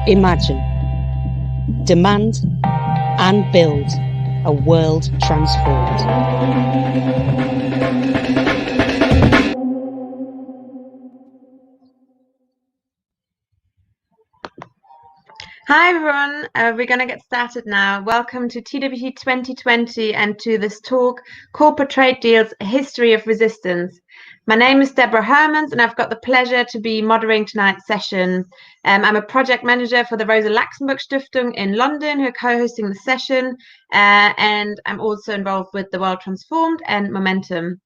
Imagine, demand and build a world transformed. Hi everyone, we're going to get started now. Welcome to TWT 2020 and to this talk, Corporate Trade Deals, A History of Resistance. My name is Deborah Hermans and I've got the pleasure to be moderating tonight's session. I'm a project manager for the Rosa Luxemburg Stiftung in London, who are co-hosting the session, and I'm also involved with The World Transformed and Momentum.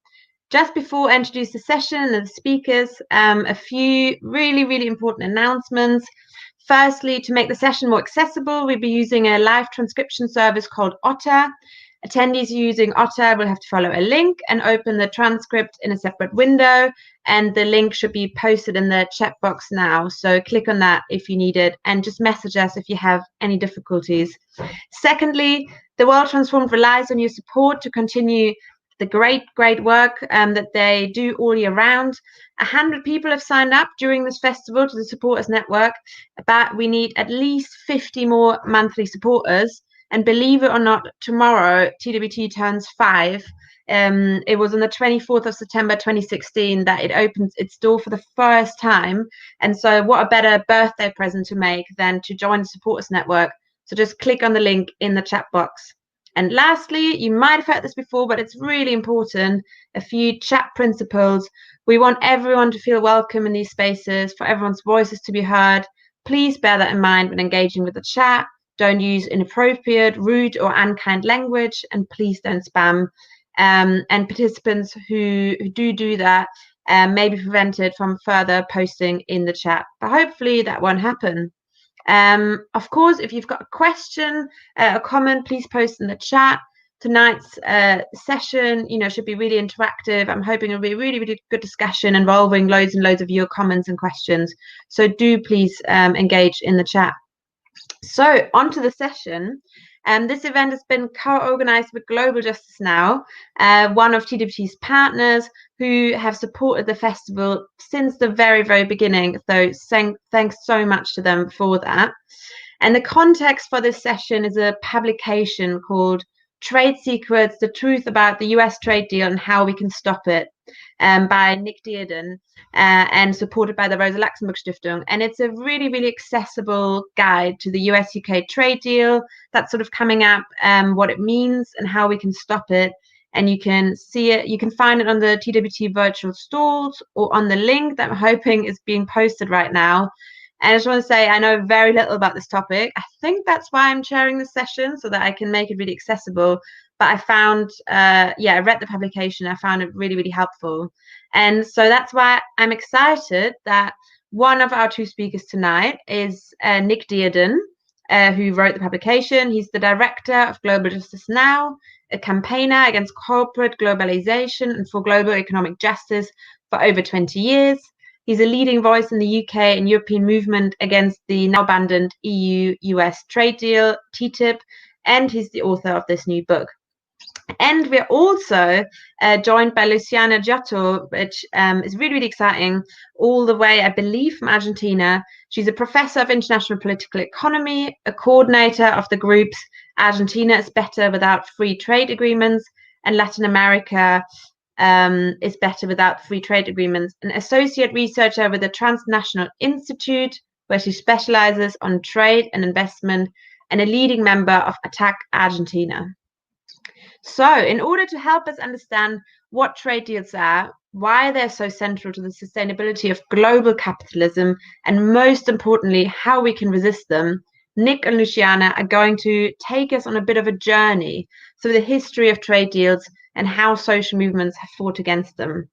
Just before I introduce the session and the speakers, a few really important announcements. Firstly, to make the session more accessible, we'll be using a live transcription service called Otter. Attendees using Otter will have to follow a link and open the transcript in a separate window, and the link should be posted in the chat box now. So click on that if you need it, and just message us if you have any difficulties. Secondly, The World Transformed relies on your support to continue the great work that they do all year round. 100 people have signed up during this festival to the Supporters Network, but we need at least 50 more monthly supporters. And believe it or not, tomorrow TWT turns 5. It was on the 24th of September 2016 that it opens its door for the first time. And so what a better birthday present to make than to join the Supporters Network. So just click on the link in the chat box. And lastly, you might have heard this before, but it's really important, a few chat principles. We want everyone to feel welcome in these spaces, for everyone's voices to be heard. Please bear that in mind when engaging with the chat. Don't use inappropriate, rude or unkind language, and please don't spam. And participants who do that may be prevented from further posting in the chat, but hopefully that won't happen. Of course, if you've got a question, a comment, please post in the chat. Tonight's session, should be really interactive. I'm hoping it'll be a really good discussion involving loads and loads of your comments and questions. So do please engage in the chat. So on to the session. This event has been co-organized with Global Justice Now, one of TWT's partners who have supported the festival since the very beginning. So thanks so much to them for that. And the context for this session is a publication called Trade Secrets, The Truth About the US Trade Deal and How We Can Stop It, by Nick Dearden, and supported by the Rosa Luxemburg Stiftung. And it's a really accessible guide to the US-UK trade deal that's sort of coming up, what it means and how we can stop it. And you can see it, you can find it on the TWT virtual stalls or on the link that I'm hoping is being posted right now. And I just want to say, I know very little about this topic. I think that's why I'm chairing this session, so that I can make it really accessible. But I found, I read the publication. I found it really helpful. And so that's why I'm excited that one of our two speakers tonight is Nick Dearden, who wrote the publication. He's the director of Global Justice Now, a campaigner against corporate globalization and for global economic justice for over 20 years. He's a leading voice in the UK and European movement against the now abandoned EU-US trade deal, TTIP, and he's the author of this new book. And we're also joined by Luciana Giotto, which is really exciting, all the way, I believe, from Argentina. She's a professor of international political economy, a coordinator of the groups Argentina is Better Without Free Trade Agreements, and Latin America is better without free trade agreements, an associate researcher with the Transnational Institute, where she specializes on trade and investment, and a leading member of Attack Argentina. So in order to help us understand what trade deals are, why they're so central to the sustainability of global capitalism, and most importantly, how we can resist them, Nick and Luciana are going to take us on a bit of a journey through the history of trade deals and how social movements have fought against them.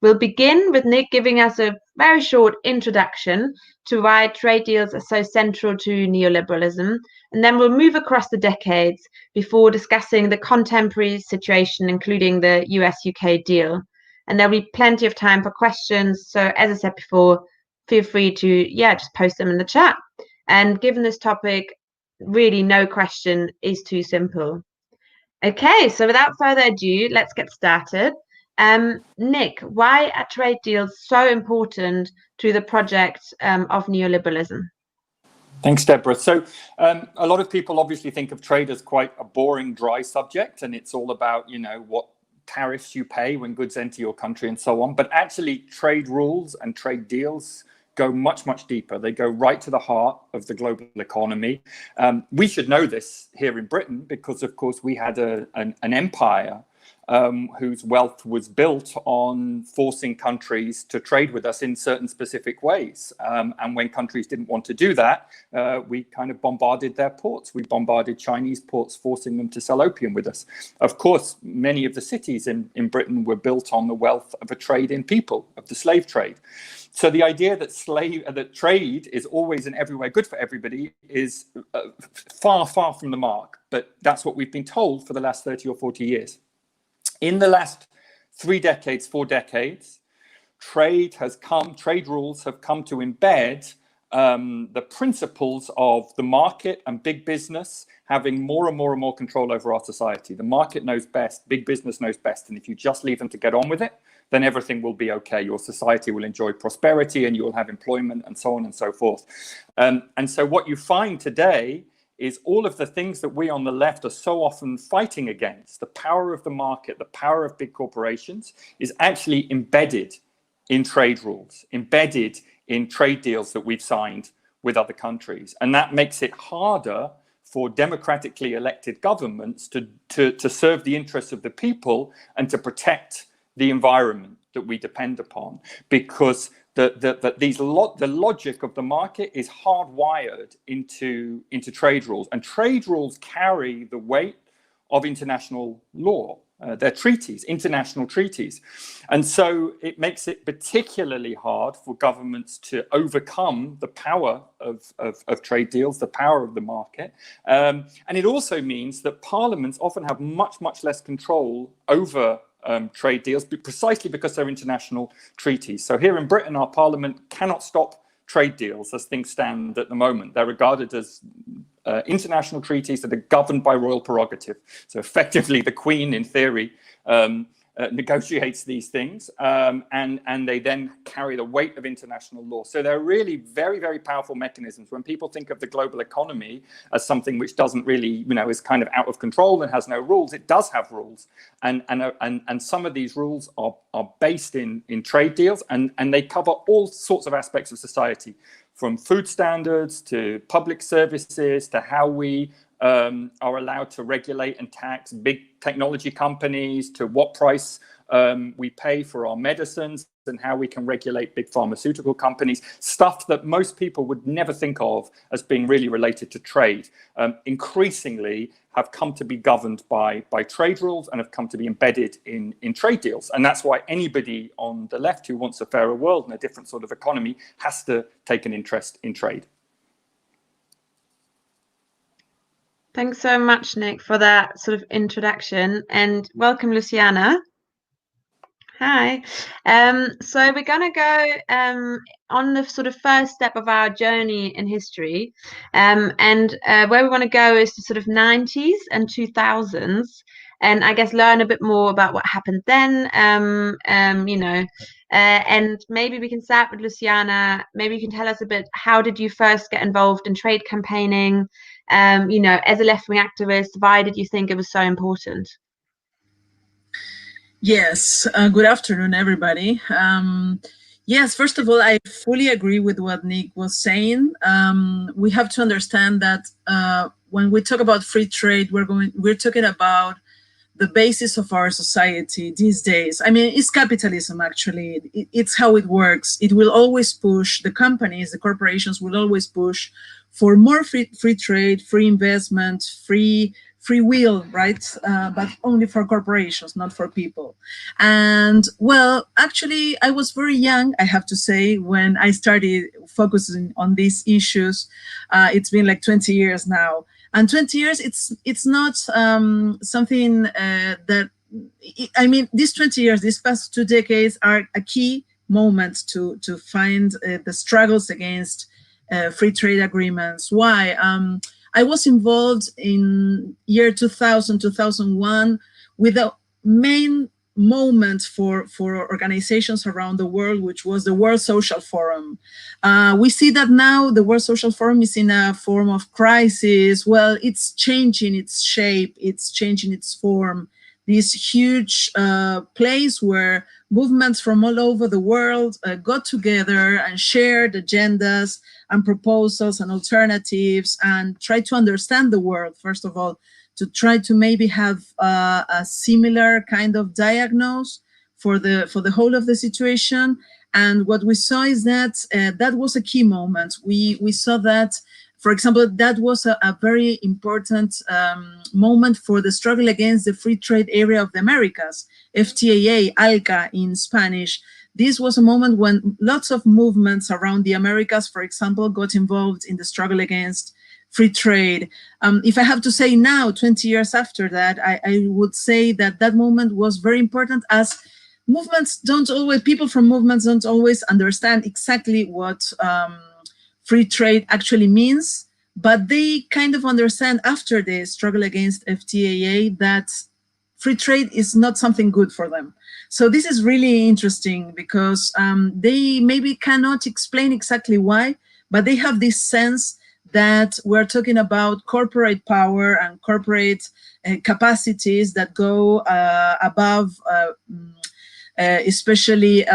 We'll begin with Nick giving us a very short introduction to why trade deals are so central to neoliberalism, and then we'll move across the decades before discussing the contemporary situation, including the US-UK deal. And there'll be plenty of time for questions. So as I said before, feel free to, just post them in the chat. And given this topic, really no question is too simple. Okay, so without further ado, let's get started. Nick, why are trade deals so important to the project of neoliberalism? Thanks, Deborah. So a lot of people obviously think of trade as quite a boring, dry subject, and it's all about, what tariffs you pay when goods enter your country and so on. But actually, trade rules and trade deals go much, much deeper. They go right to the heart of the global economy. We should know this here in Britain because, of course, we had an empire whose wealth was built on forcing countries to trade with us in certain specific ways. And when countries didn't want to do that, we kind of bombarded their ports. We bombarded Chinese ports, forcing them to sell opium with us. Of course, many of the cities in Britain were built on the wealth of a trade in people, of the slave trade. So the idea that trade is always and everywhere good for everybody is far, far from the mark. But that's what we've been told for the last 30 or 40 years. In the last 4 decades, trade rules have come to embed the principles of the market and big business having more and more and more control over our society. The market knows best, big business knows best, and if you just leave them to get on with it, then everything will be okay. Your society will enjoy prosperity and you will have employment and so on and so forth. And so what you find today is all of the things that we on the left are so often fighting against, the power of the market, the power of big corporations, is actually embedded in trade rules, embedded in trade deals that we've signed with other countries. And that makes it harder for democratically elected governments to serve the interests of the people and to protect the environment that we depend upon, because the logic of the market is hardwired into trade rules, and trade rules carry the weight of international law. They're treaties, international treaties. And so it makes it particularly hard for governments to overcome the power of trade deals, the power of the market. And it also means that parliaments often have much, much less control over trade deals, precisely because they're international treaties. So here in Britain, our parliament cannot stop trade deals as things stand at the moment. They're regarded as international treaties that are governed by royal prerogative. So effectively, the Queen, in theory, negotiates these things, and they then carry the weight of international law. So they're really very, very powerful mechanisms. When people think of the global economy as something which doesn't really, is kind of out of control and has no rules, it does have rules. And some of these rules are based in trade deals, and they cover all sorts of aspects of society, from food standards to public services to how we are allowed to regulate and tax big technology companies, to what price we pay for our medicines, and how we can regulate big pharmaceutical companies, stuff that most people would never think of as being really related to trade, increasingly have come to be governed by trade rules and have come to be embedded in trade deals. And that's why anybody on the left who wants a fairer world and a different sort of economy has to take an interest in trade. Thanks so much, Nick, for that sort of introduction, and welcome, Luciana. Hi. So we're going to go on the sort of first step of our journey in history, and where we want to go is to sort of 90s and 2000s, and I guess learn a bit more about what happened then, and maybe we can start with Luciana. Maybe you can tell us a bit, how did you first get involved in trade campaigning? As a left-wing activist, why did you think it was so important? Yes, good afternoon, everybody. Yes, first of all, I fully agree with what Nick was saying. We have to understand that when we talk about free trade, we're talking about the basis of our society these days. I mean, it's capitalism, actually. It's how it works. It will always push, the companies, the corporations will always push for more free trade, free investment, free will, right? But only for corporations, not for people. And well, actually, I was very young, I have to say, when I started focusing on these issues. It's been like 20 years now. And 20 years, it's not something that, I mean, these 20 years, these past 2 decades are a key moment to find the struggles against free trade agreements. Why? I was involved in year 2000, 2001 with the main moment for organizations around the world, which was the World Social Forum. We see that now the World Social Forum is in a form of crisis. Well, it's changing its shape, it's changing its form. This huge place where movements from all over the world got together and shared agendas and proposals and alternatives and tried to understand the world, first of all, to try to maybe have a similar kind of diagnose for the whole of the situation. And what we saw is that that was a key moment. We saw that, for example, that was a very important moment for the struggle against the free trade area of the Americas, FTAA, ALCA in Spanish. This was a moment when lots of movements around the Americas, for example, got involved in the struggle against free trade. If I have to say now, 20 years after that, I would say that that moment was very important, as movements don't always, people from movements don't always understand exactly what free trade actually means, but they kind of understand after the struggle against FTAA that free trade is not something good for them. So this is really interesting because they maybe cannot explain exactly why, but they have this sense that we're talking about corporate power and corporate capacities that go above especially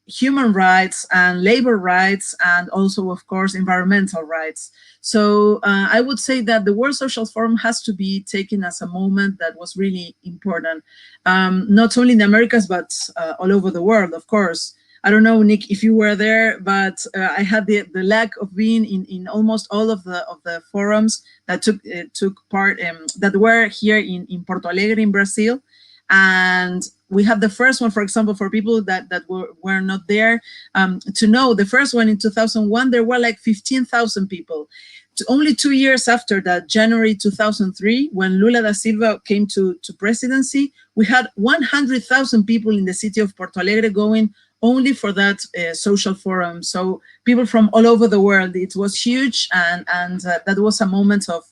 human rights and labor rights, and also, of course, environmental rights. So I would say that the World Social Forum has to be taken as a moment that was really important, not only in the Americas, but all over the world, of course. I don't know, Nick, if you were there, but I had the lack of being in almost all of the forums that took part, that were here in Porto Alegre in Brazil. And we had the first one, for example, for people that were not there, to know the first one in 2001, there were like 15,000 people. Only 2 years after that, January 2003, when Lula da Silva came to presidency, we had 100,000 people in the city of Porto Alegre going only for that social forum. So people from all over the world, it was huge, and that was a moment of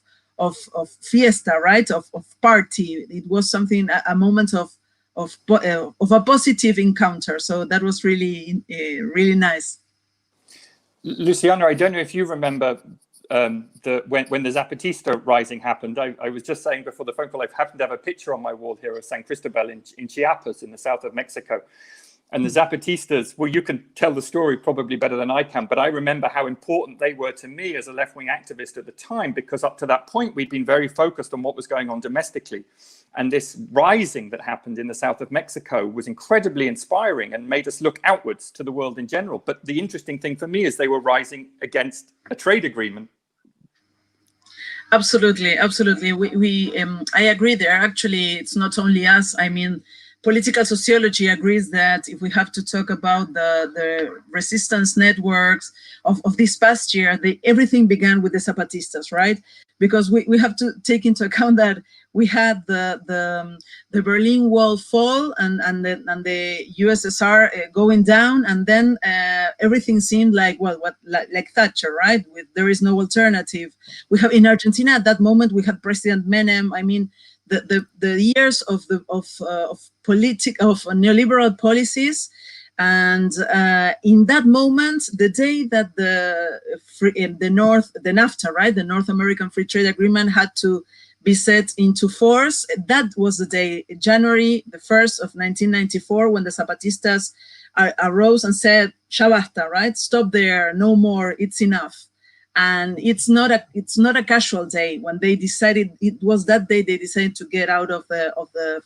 fiesta, right? Of party. It was something, a moment of a positive encounter. So that was really really nice. Luciana, I don't know if you remember when the Zapatista rising happened. I was just saying before the phone call, I happen to have a picture on my wall here of San Cristobal in Chiapas in the south of Mexico. And the Zapatistas, well, you can tell the story probably better than I can, but I remember how important they were to me as a left-wing activist at the time, because up to that point, we'd been very focused on what was going on domestically. And this rising that happened in the south of Mexico was incredibly inspiring and made us look outwards to the world in general. But the interesting thing for me is they were rising against a trade agreement. Absolutely, absolutely. I agree there. Actually, it's not only us. I mean, political sociology agrees that if we have to talk about the resistance networks of this past year, everything began with the Zapatistas, right? Because we have to take into account that we had the Berlin Wall fall and the USSR going down, and then everything seemed like, well, like Thatcher, right? There is no alternative. We have in Argentina at that moment, we had President Menem. I mean, the years of neoliberal policies, and in that moment, the day that the NAFTA, right, the North American Free Trade Agreement, had to be set into force, that was the day, January the 1st of 1994, when the Zapatistas arose and said, "Ya basta," right? Stop there, no more, it's enough. And it's not a casual day. When they decided, it was that day they decided to get out of the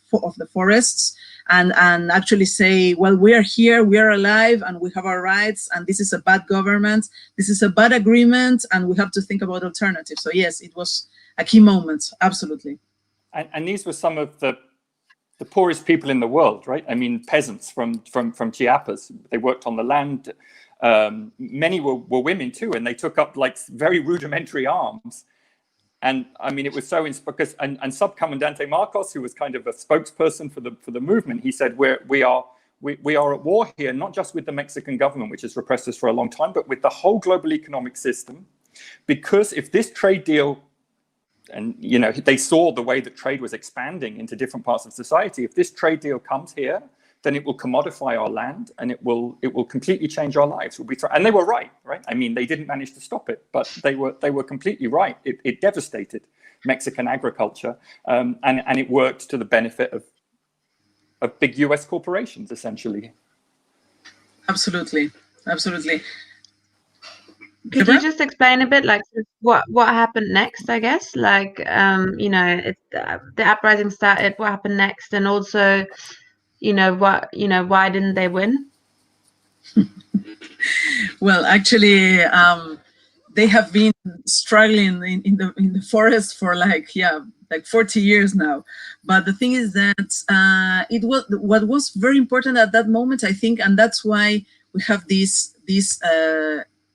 forests and actually say, well, we are here, we are alive, and we have our rights, and this is a bad government, this is a bad agreement, and we have to think about alternatives. So yes, it was a key moment, absolutely. And these were some of the poorest people in the world, right? I mean, peasants from Chiapas. They worked on the land. Many were women too, and they took up like very rudimentary arms. And I mean, it was so because and Subcomandante Marcos, who was kind of a spokesperson for the movement, he said, we are at war here, not just with the Mexican government, which has repressed us for a long time, but with the whole global economic system. Because if this trade deal you know, they saw the way that trade was expanding into different parts of society. If this trade deal comes here, then it will commodify our land, and it will completely change our lives. And they were right? I mean, they didn't manage to stop it, but they were completely right. It devastated Mexican agriculture, and it worked to the benefit of big US corporations, essentially. Absolutely. Could you just explain a bit, like, what happened next? I guess, like, you know, the uprising started. What happened next, and also, you know, why didn't they win? Well, actually, they have been struggling in the forest for like 40 years now. But the thing is that what was very important at that moment, I think, and that's why we have these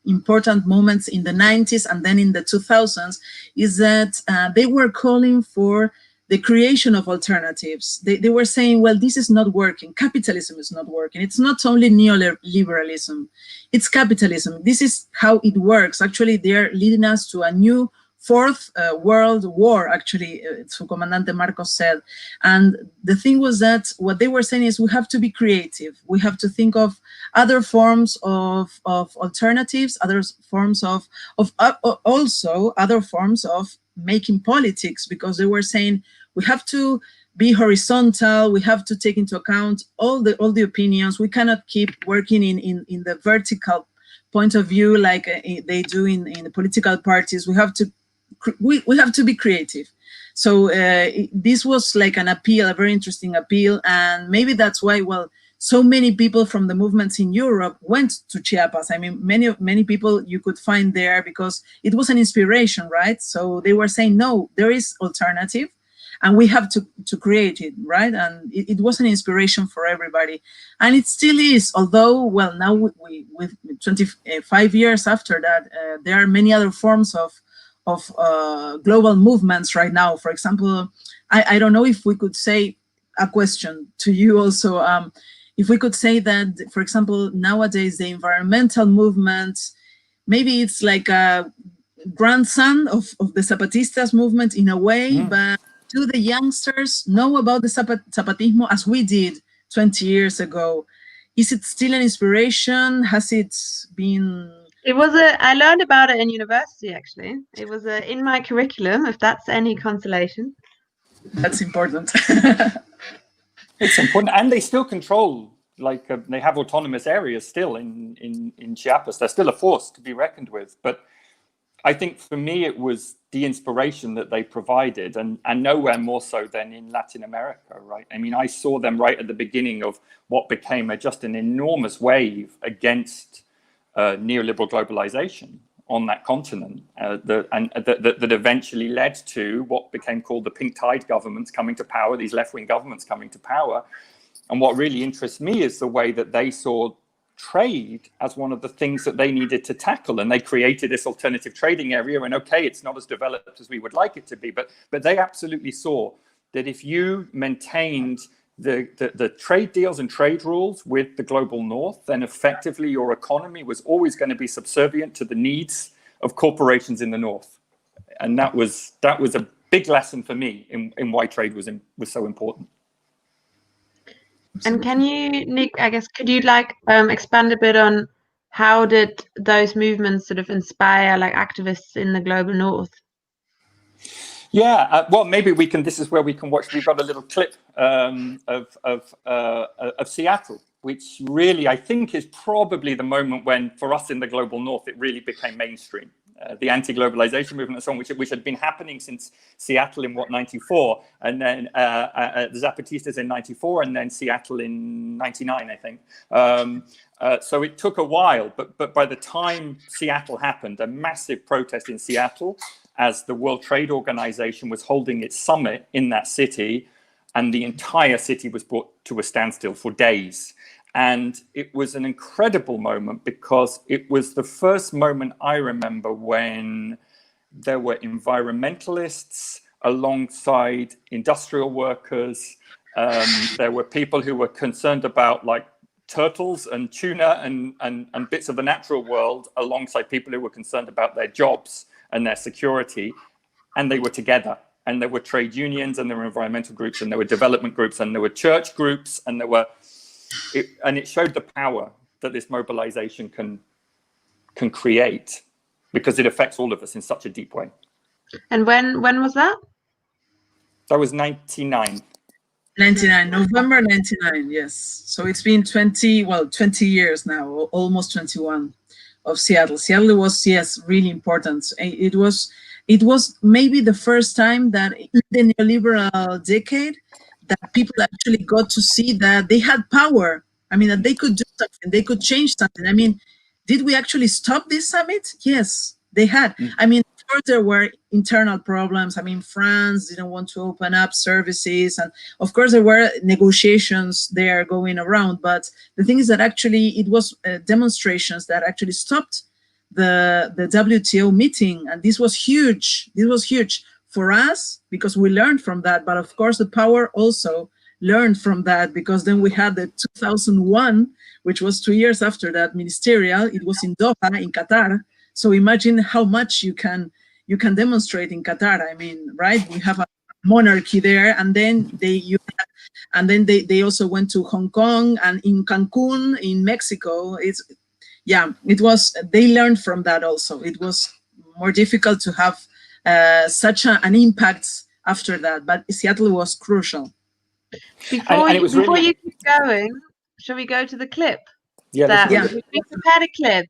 important moments in the 90s and then in the 2000s, is that they were calling for the creation of alternatives. They were saying, well, this is not working. Capitalism is not working. It's not only neoliberalism, it's capitalism. This is how it works. Actually, they're leading us to a new fourth world war, actually, Su Comandante Marcos said. And the thing was that what they were saying is we have to be creative. We have to think of other forms of alternatives, other forms of also other forms of making politics, because they were saying we have to be horizontal. We have to take into account all the opinions. We cannot keep working in the vertical point of view like they do in the political parties. We have to be creative. So this was like an appeal, a very interesting appeal, and maybe that's why, well, so many people from the movements in Europe went to Chiapas. I mean, many people you could find there because it was an inspiration, right? So they were saying, no, there is alternative, and we have to create it, right? And it was an inspiration for everybody, and it still is. Although, well, now with 25 years after that, there are many other forms of global movements right now. For example, I don't know if we could say a question to you also. If we could say that, for example, nowadays the environmental movement, maybe it's like a grandson of the Zapatistas movement in a way, but do the youngsters know about the Zapatismo as we did 20 years ago? Is it still an inspiration? Has it been... I learned about it in university, actually. It was in my curriculum, if that's any consolation. That's important. It's important, and they still control, like they have autonomous areas still in Chiapas. They're still a force to be reckoned with. But I think for me, it was the inspiration that they provided, and nowhere more so than in Latin America, right? I mean, I saw them right at the beginning of what became just an enormous wave against neoliberal globalization on that continent, that eventually led to what became called the pink tide governments coming to power, these left-wing governments coming to power. And what really interests me is the way that they saw trade as one of the things that they needed to tackle. And they created this alternative trading area. And okay, it's not as developed as we would like it to be, but they absolutely saw that if you maintained the trade deals and trade rules with the global north, then effectively your economy was always going to be subservient to the needs of corporations in the north. And that was a big lesson for me in why trade was so important. And can you, Nick, I guess, could you expand a bit on how did those movements sort of inspire like activists in the global north? Yeah, well, maybe we can. This is where we can watch. We've got a little clip of Seattle, which really I think is probably the moment when, for us in the global north, it really became mainstream. The anti-globalization movement and so on, which had been happening since Seattle in 94, and then the Zapatistas in 94, and then Seattle in 99, I think. So it took a while, but by the time Seattle happened, a massive protest in Seattle, as the World Trade Organization was holding its summit in that city, and the entire city was brought to a standstill for days. And it was an incredible moment because it was the first moment I remember when there were environmentalists alongside industrial workers. There were people who were concerned about like turtles and tuna and bits of the natural world alongside people who were concerned about their jobs and their security. and they were together. And there were trade unions, and there were environmental groups, and there were development groups, and there were church groups, and it showed the power that this mobilization can create, because it affects all of us in such a deep way. And when was that? That was 99. 99, November 99, yes. So it's been 20 years now, almost 21 of Seattle. Seattle was, yes, really important. It was maybe the first time that in the neoliberal decade that people actually got to see that they had power. I mean, that they could do something, they could change something. I mean, did we actually stop this summit? Yes, they had. I mean, of course, there were internal problems. I mean, France didn't want to open up services. And of course, there were negotiations there going around. But the thing is that actually it was demonstrations that actually stopped the WTO meeting. And this was huge. This was huge for us because we learned from that. But of course, the power also learned from that, because then we had the 2001, which was 2 years after that, ministerial. It was in Doha, in Qatar. So imagine how much you can demonstrate in Qatar. I mean, right? We have a monarchy there, and then they also went to Hong Kong and in Cancun, in Mexico. They learned from that also. It was more difficult to have such an impact after that, but Seattle was crucial. Before you keep going, shall we go to the clip? We prepared a clip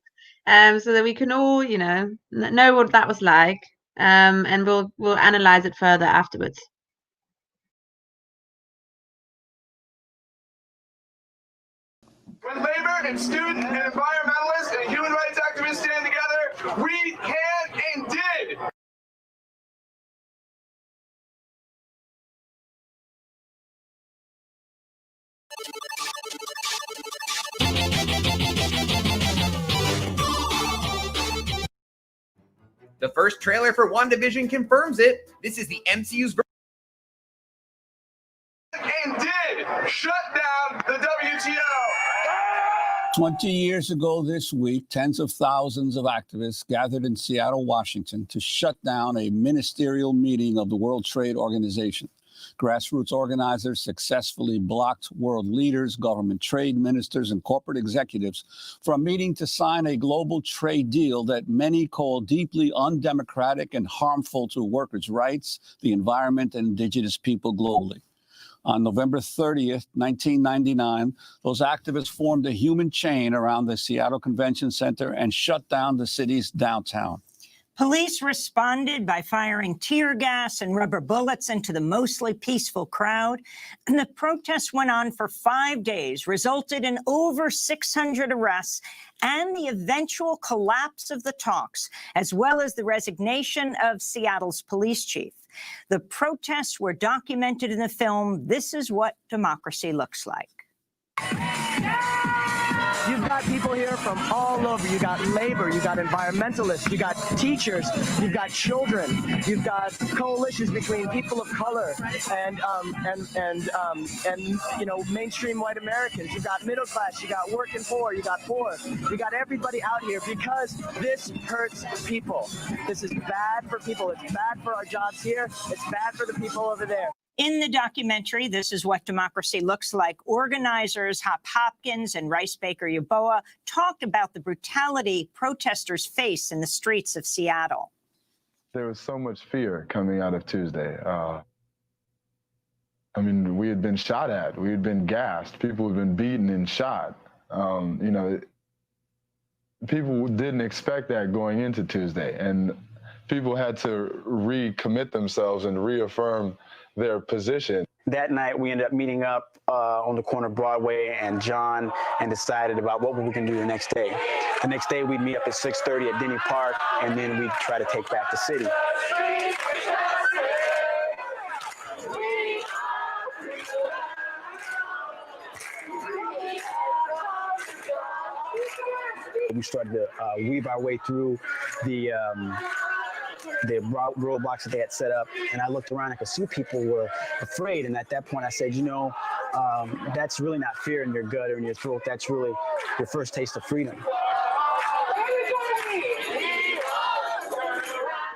so that we can all, know what that was like, and we'll analyze it further afterwards. When labor and student and environmentalists and human rights activists stand together, we can and did. The first trailer for WandaVision confirms it. This is the MCU's version. And did shut down the WTO. 20 years ago this week, tens of thousands of activists gathered in Seattle, Washington, to shut down a ministerial meeting of the World Trade Organization. Grassroots organizers successfully blocked world leaders, government trade ministers, and corporate executives from meeting to sign a global trade deal that many call deeply undemocratic and harmful to workers' rights, the environment, and indigenous people globally. On November 30th, 1999, those activists formed a human chain around the Seattle Convention Center and shut down the city's downtown. Police responded by firing tear gas and rubber bullets into the mostly peaceful crowd. And the protests went on for 5 days, resulted in over 600 arrests and the eventual collapse of the talks, as well as the resignation of Seattle's police chief. The protests were documented in the film, This Is What Democracy Looks Like. You've got people here from all over. You got labor, you got environmentalists, you got teachers, you've got children, you've got coalitions between people of color and mainstream white Americans. You got middle class, you got working poor, you got poor. You got everybody out here because this hurts people. This is bad for people. It's bad for our jobs here. It's bad for the people over there. In the documentary, This Is What Democracy Looks Like, organizers Hop Hopkins and Rice Baker Yaboa talked about the brutality protesters face in the streets of Seattle. There was so much fear coming out of Tuesday. We had been shot at, we had been gassed, people had been beaten and shot. People didn't expect that going into Tuesday, and people had to recommit themselves and reaffirm their position. That night, we ended up meeting up on the corner of Broadway and John and decided about what we were going to do the next day. The next day, we'd meet up at 6:30 at Denny Park, and then we'd try to take back the city. We started to weave our way through the roadblocks that they had set up, and I looked around, I could see people were afraid, and at that point I said, that's really not fear in your gut or in your throat, that's really your first taste of freedom.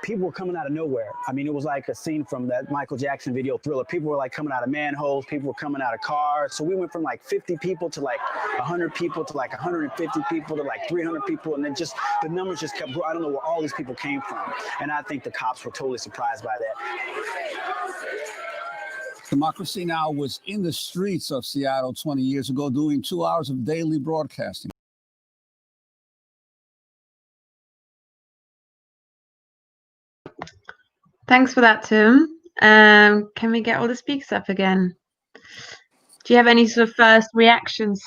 people were coming out of nowhere. I mean, it was like a scene from that Michael Jackson video Thriller. People were like coming out of manholes, people were coming out of cars. So we went from like 50 people to like 100 people to like 150 people to like 300 people. And then just the numbers just kept growing. I don't know where all these people came from. And I think the cops were totally surprised by that. Democracy Now! Was in the streets of Seattle 20 years ago doing 2 hours of daily broadcasting. Thanks for that, Tim. Can we get all the speakers up again? Do you have any sort of first reactions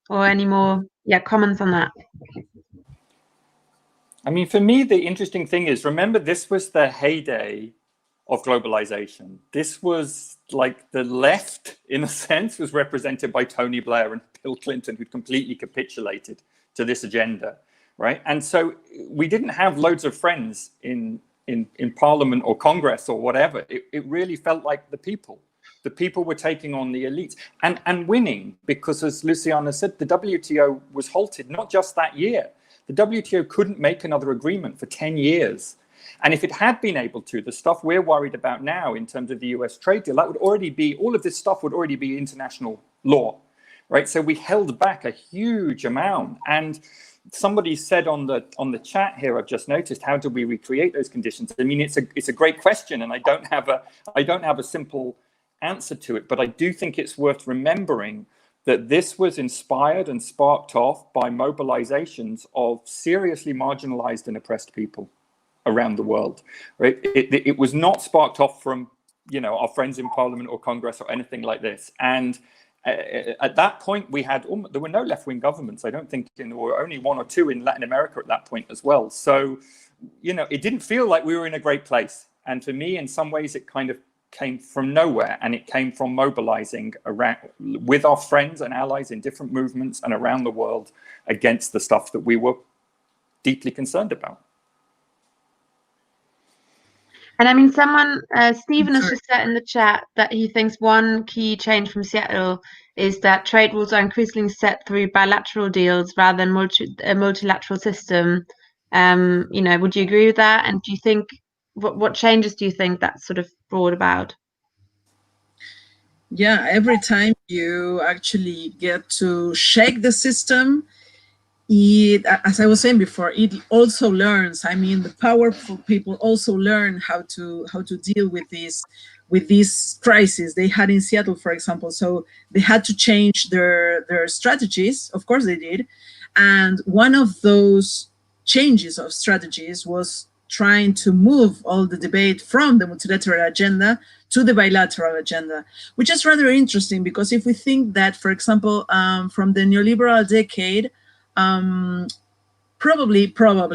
or any more comments on that? I mean, for me, the interesting thing is, remember, this was the heyday of globalization. This was like the left, in a sense, was represented by Tony Blair and Bill Clinton, who completely capitulated to this agenda, right? And so we didn't have loads of friends in Parliament or Congress or whatever. It really felt like the people were taking on the elites and winning, because, as Luciana said, the WTO was halted not just that year. The WTO couldn't make another agreement for 10 years. And if it had been able to, the stuff we're worried about now in terms of the US trade deal, that would already be, all of this stuff would already be international law, right? So we held back a huge amount. And somebody said on the chat here, I've just noticed, how do we recreate those conditions? I mean, it's a great question, and I don't have a simple answer to it, but I do think it's worth remembering that this was inspired and sparked off by mobilizations of seriously marginalized and oppressed people around the world, right? It was not sparked off from, our friends in Parliament or Congress or anything like this. And at that point, there were no left-wing governments. I don't think there were only one or two in Latin America at that point as well. So, it didn't feel like we were in a great place. And for me, in some ways, it kind of came from nowhere, and it came from mobilizing around with our friends and allies in different movements and around the world against the stuff that we were deeply concerned about. And I mean, Stephen has just said in the chat that he thinks one key change from Seattle is that trade rules are increasingly set through bilateral deals rather than a multilateral system. Would you agree with that? And do you think, what changes do you think that sort of brought about? Yeah, every time you actually get to shake the system, as I was saying before, it also learns. I mean, the powerful people also learn how to deal with this crisis they had in Seattle, for example. So they had to change their strategies. Of course, they did, and one of those changes of strategies was trying to move all the debate from the multilateral agenda to the bilateral agenda, which is rather interesting, because if we think that, for example, from the neoliberal decade, probably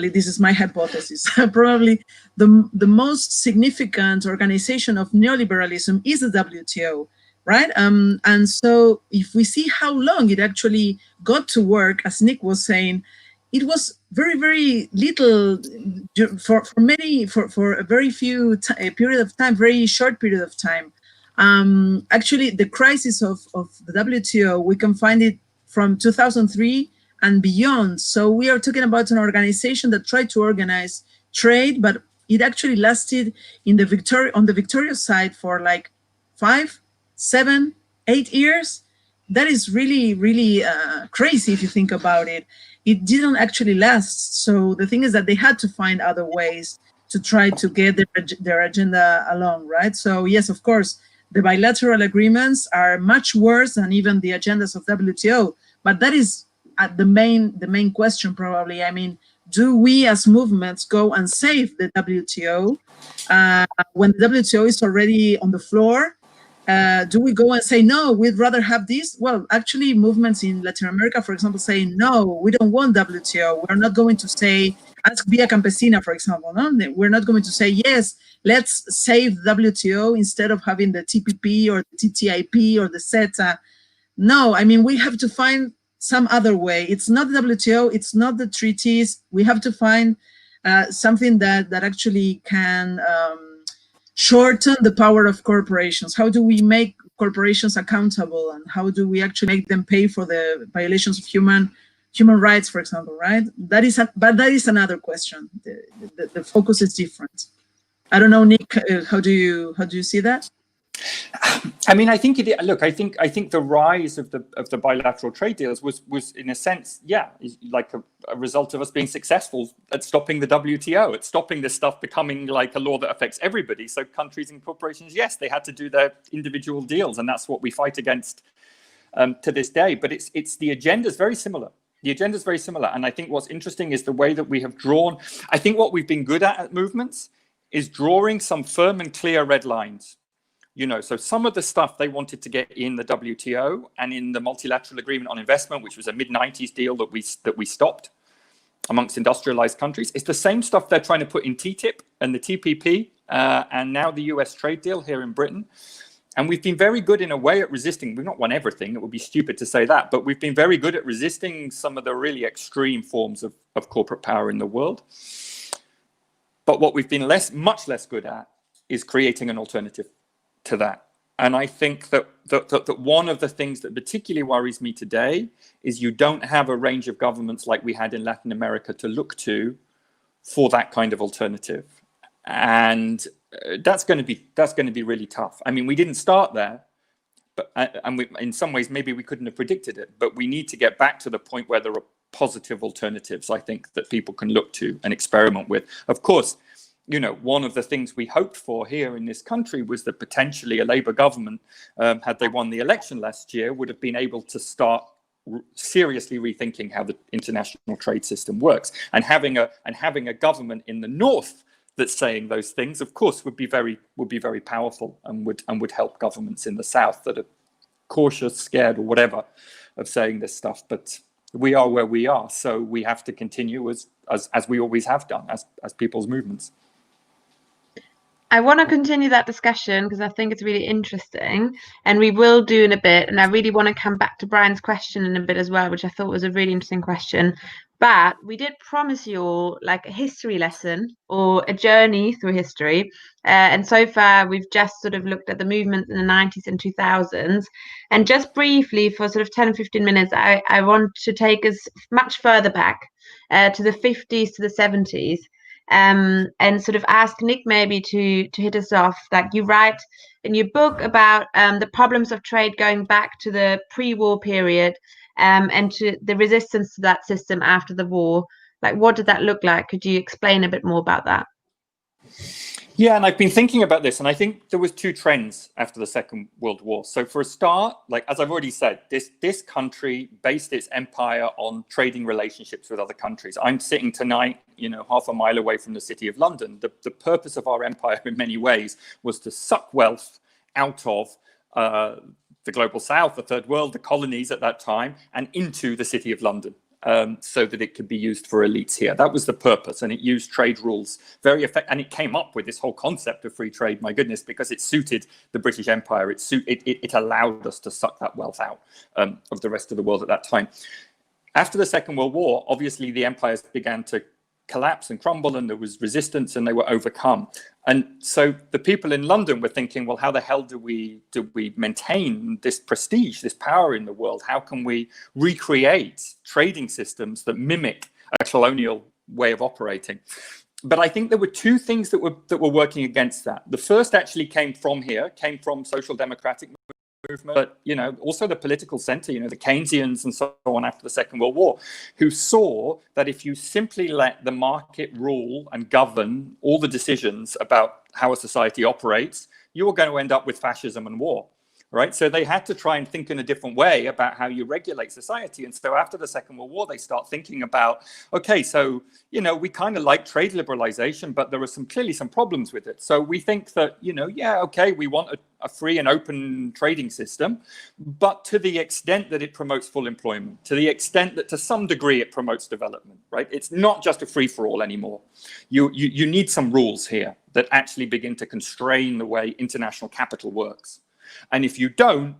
this is my hypothesis, probably the most significant organization of neoliberalism is the WTO, right? And so if we see how long it actually got to work, as Nick was saying, it was very, very little for a very few period of time, very short period of time. Actually, the crisis of the WTO, we can find it from 2003 and beyond. So we are talking about an organization that tried to organize trade, but it actually lasted on the Victoria side for like 5, 7, 8 years. That is really, really crazy if you think about it. It didn't actually last. So the thing is that they had to find other ways to try to get their agenda along, right? So yes, of course, the bilateral agreements are much worse than even the agendas of WTO. But that is the main question, probably. I mean, do we as movements go and save the WTO when the WTO is already on the floor? Do we go and say, no, we'd rather have this? Well, actually, movements in Latin America, for example, say, no, we don't want WTO. We're not going to say, ask Via Campesina, for example. No? We're not going to say, yes, let's save WTO instead of having the TPP or the TTIP or the CETA. No, I mean, we have to find some other way. It's not the WTO, it's not the treaties. We have to find something that actually can shorten the power of corporations. How do we make corporations accountable, and how do we actually make them pay for the violations of human rights, for example, right? But that is another question. The focus is different. I don't know, Nick, how do you see that? I mean, I think I think the rise of the bilateral trade deals was in a sense, like a result of us being successful at stopping the WTO, at stopping this stuff becoming like a law that affects everybody. So countries and corporations, yes, they had to do their individual deals, and that's what we fight against to this day. But it's the agenda is very similar. The agenda is very similar, and I think what's interesting is the way that we have drawn. I think what we've been good at movements is drawing some firm and clear red lines. So some of the stuff they wanted to get in the WTO and in the multilateral agreement on investment, which was a mid-90s deal that we stopped amongst industrialized countries, it's the same stuff they're trying to put in TTIP and the TPP and now the US trade deal here in Britain. And we've been very good in a way at resisting. We've not won everything. It would be stupid to say that, but we've been very good at resisting some of the really extreme forms of corporate power in the world. But what we've been much less good at is creating an alternative to that. And I think that one of the things that particularly worries me today is you don't have a range of governments like we had in Latin America to look to for that kind of alternative. And that's going to be really tough. I mean, we didn't start there, but in some ways maybe we couldn't have predicted it, but we need to get back to the point where there are positive alternatives, I think, that people can look to and experiment with. Of course, one of the things we hoped for here in this country was that potentially a Labour government, had they won the election last year, would have been able to start seriously rethinking how the international trade system works. And having a government in the north that's saying those things, of course, would be very powerful and would help governments in the south that are cautious, scared, or whatever of saying this stuff. But we are where we are, so we have to continue as we always have done as people's movements. I want to continue that discussion because I think it's really interesting, and we will do in a bit. And I really want to come back to Brian's question in a bit as well, which I thought was a really interesting question. But we did promise you all like a history lesson or a journey through history. And so far, we've just sort of looked at the movements in the 90s and 2000s. And just briefly, for sort of 10 or 15 minutes, I want to take us much further back to the 50s to the 70s. And sort of ask Nick maybe to hit us off. Like you write in your book about the problems of trade going back to the pre-war period and to the resistance to that system after the war. Like, what did that look like? Could you explain a bit more about that? Yeah, and I've been thinking about this, and I think there was two trends after the Second World War. So for a start, like as I've already said, this country based its empire on trading relationships with other countries. I'm sitting tonight, half a mile away from the city of London. The purpose of our empire in many ways was to suck wealth out of the global south, the third world, the colonies at that time, and into the city of London. So that it could be used for elites here. That was the purpose, and it used trade rules very effectively. And it came up with this whole concept of free trade, my goodness, because it suited the British Empire. It allowed us to suck that wealth out of the rest of the world at that time. After the Second World War, obviously the empires began to collapse and crumble, and there was resistance, and they were overcome. And so the people in London were thinking, well, how the hell do we maintain this prestige, this power in the world? How can we recreate trading systems that mimic a colonial way of operating? But I think there were two things that were working against that. The first actually came from social democratic movement, but also the political center, the Keynesians and so on after the Second World War, who saw that if you simply let the market rule and govern all the decisions about how a society operates, you're going to end up with fascism and war. Right. So they had to try and think in a different way about how you regulate society. And so after the Second World War, they start thinking about, okay, so, we kind of like trade liberalization, but there are clearly some problems with it. So we think that, we want a free and open trading system, but to the extent that it promotes full employment, to the extent that to some degree it promotes development, right? It's not just a free for all anymore. You need some rules here that actually begin to constrain the way international capital works. And if you don't,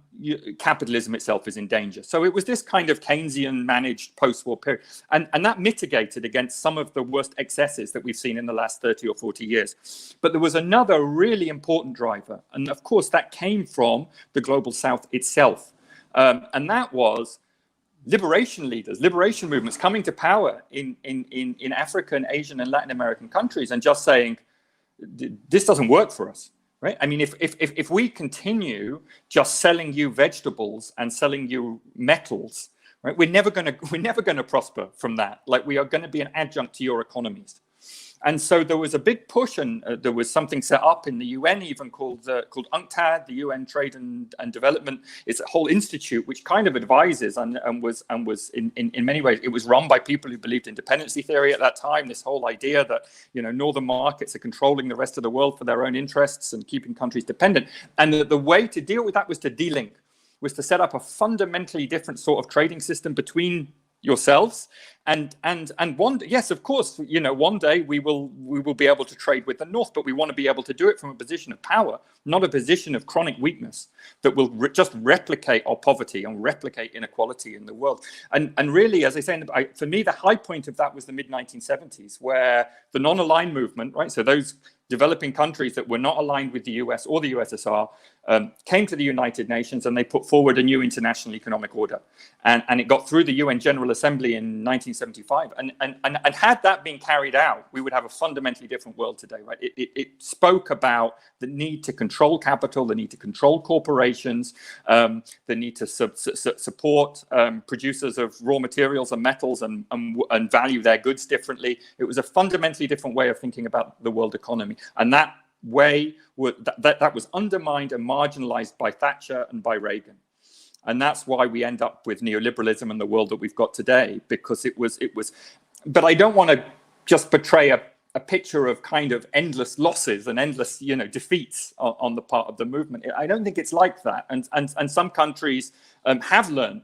capitalism itself is in danger. So it was this kind of Keynesian managed post-war period. And that mitigated against some of the worst excesses that we've seen in the last 30 or 40 years. But there was another really important driver. And of course, that came from the global south itself. And that was liberation leaders, liberation movements coming to power in African, Asian, and Latin American countries and just saying, this doesn't work for us, right? I mean, if we continue just selling you vegetables and selling you metals, right, we're never gonna prosper from that. Like, we are going to be an adjunct to your economies. And so there was a big push, and there was something set up in the UN even called UNCTAD, the UN Trade and Development. It's a whole institute which kind of advises and was in many ways, it was run by people who believed in dependency theory at that time. This whole idea that, you know, northern markets are controlling the rest of the world for their own interests and keeping countries dependent. And the way to deal with that was to delink, was to set up a fundamentally different sort of trading system between yourselves, and one, yes, of course, you know, one day we will be able to trade with the North, but we want to be able to do it from a position of power, not a position of chronic weakness that will just replicate our poverty and replicate inequality in the world. And really, as I say, for me, the high point of that was the mid-1970s, where the non-aligned movement, right, so those developing countries that were not aligned with the US or the USSR came to the United Nations, and they put forward a new international economic order. And it got through the UN General Assembly in 1975. And had that been carried out, we would have a fundamentally different world today, right? It spoke about the need to control capital, the need to control corporations, the need to support producers of raw materials and metals and value their goods differently. It was a fundamentally different way of thinking about the world economy. And that way, that was undermined and marginalized by Thatcher and by Reagan. And that's why we end up with neoliberalism and the world that we've got today, because it was, but I don't want to just portray a picture of kind of endless losses and endless, you know, defeats on the part of the movement. I don't think it's like that. And some countries have learned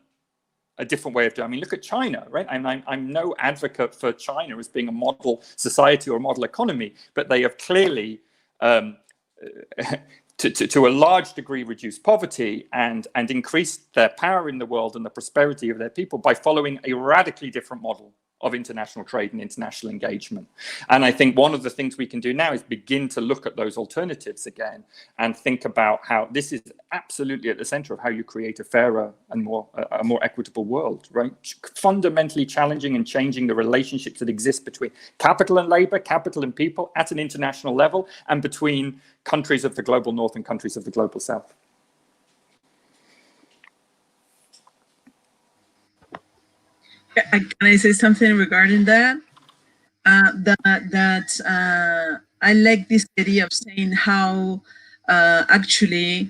a different way of doing it. I mean, look at China, right? And I'm no advocate for China as being a model society or a model economy, but they have clearly, to a large degree, reduced poverty and increased their power in the world and the prosperity of their people by following a radically different model of international trade and international engagement. And I think one of the things we can do now is begin to look at those alternatives again and think about how this is absolutely at the center of how you create a fairer and a more equitable world, right? Fundamentally challenging and changing the relationships that exist between capital and labor, capital and people at an international level, and between countries of the global north and countries of the global south. Can I say something regarding that? I like this idea of saying how actually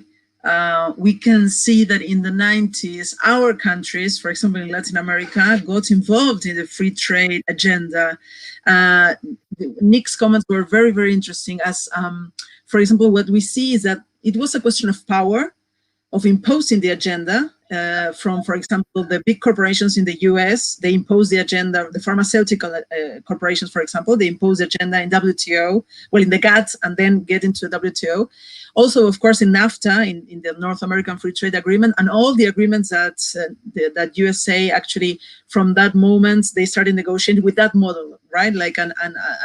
we can see that in the 90s, our countries, for example, in Latin America, got involved in the free trade agenda. Nick's comments were very, very interesting. As, for example, what we see is that it was a question of power, of imposing the agenda from, for example, the big corporations in the US. They impose the agenda, the pharmaceutical corporations, for example, they impose the agenda in WTO, well, in the GATT, and then get into the WTO. Also, of course, in NAFTA, in the North American Free Trade Agreement, and all the agreements that USA actually, from that moment, they started negotiating with that model, right? Like an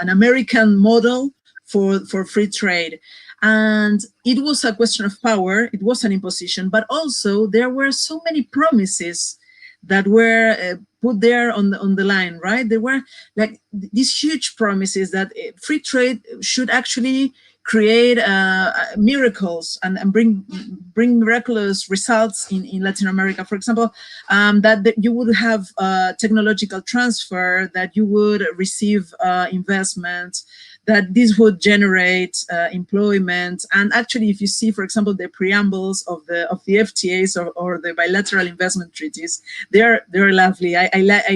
American model for free trade. And it was a question of power, it was an imposition, but also there were so many promises that were put there on the line, right? There were like these huge promises that free trade should actually create miracles and bring miraculous results in Latin America. For example, that you would have technological transfer, that you would receive investment, that this would generate employment. And actually, if you see, for example, the preambles of the FTAs or the bilateral investment treaties, they're lovely. I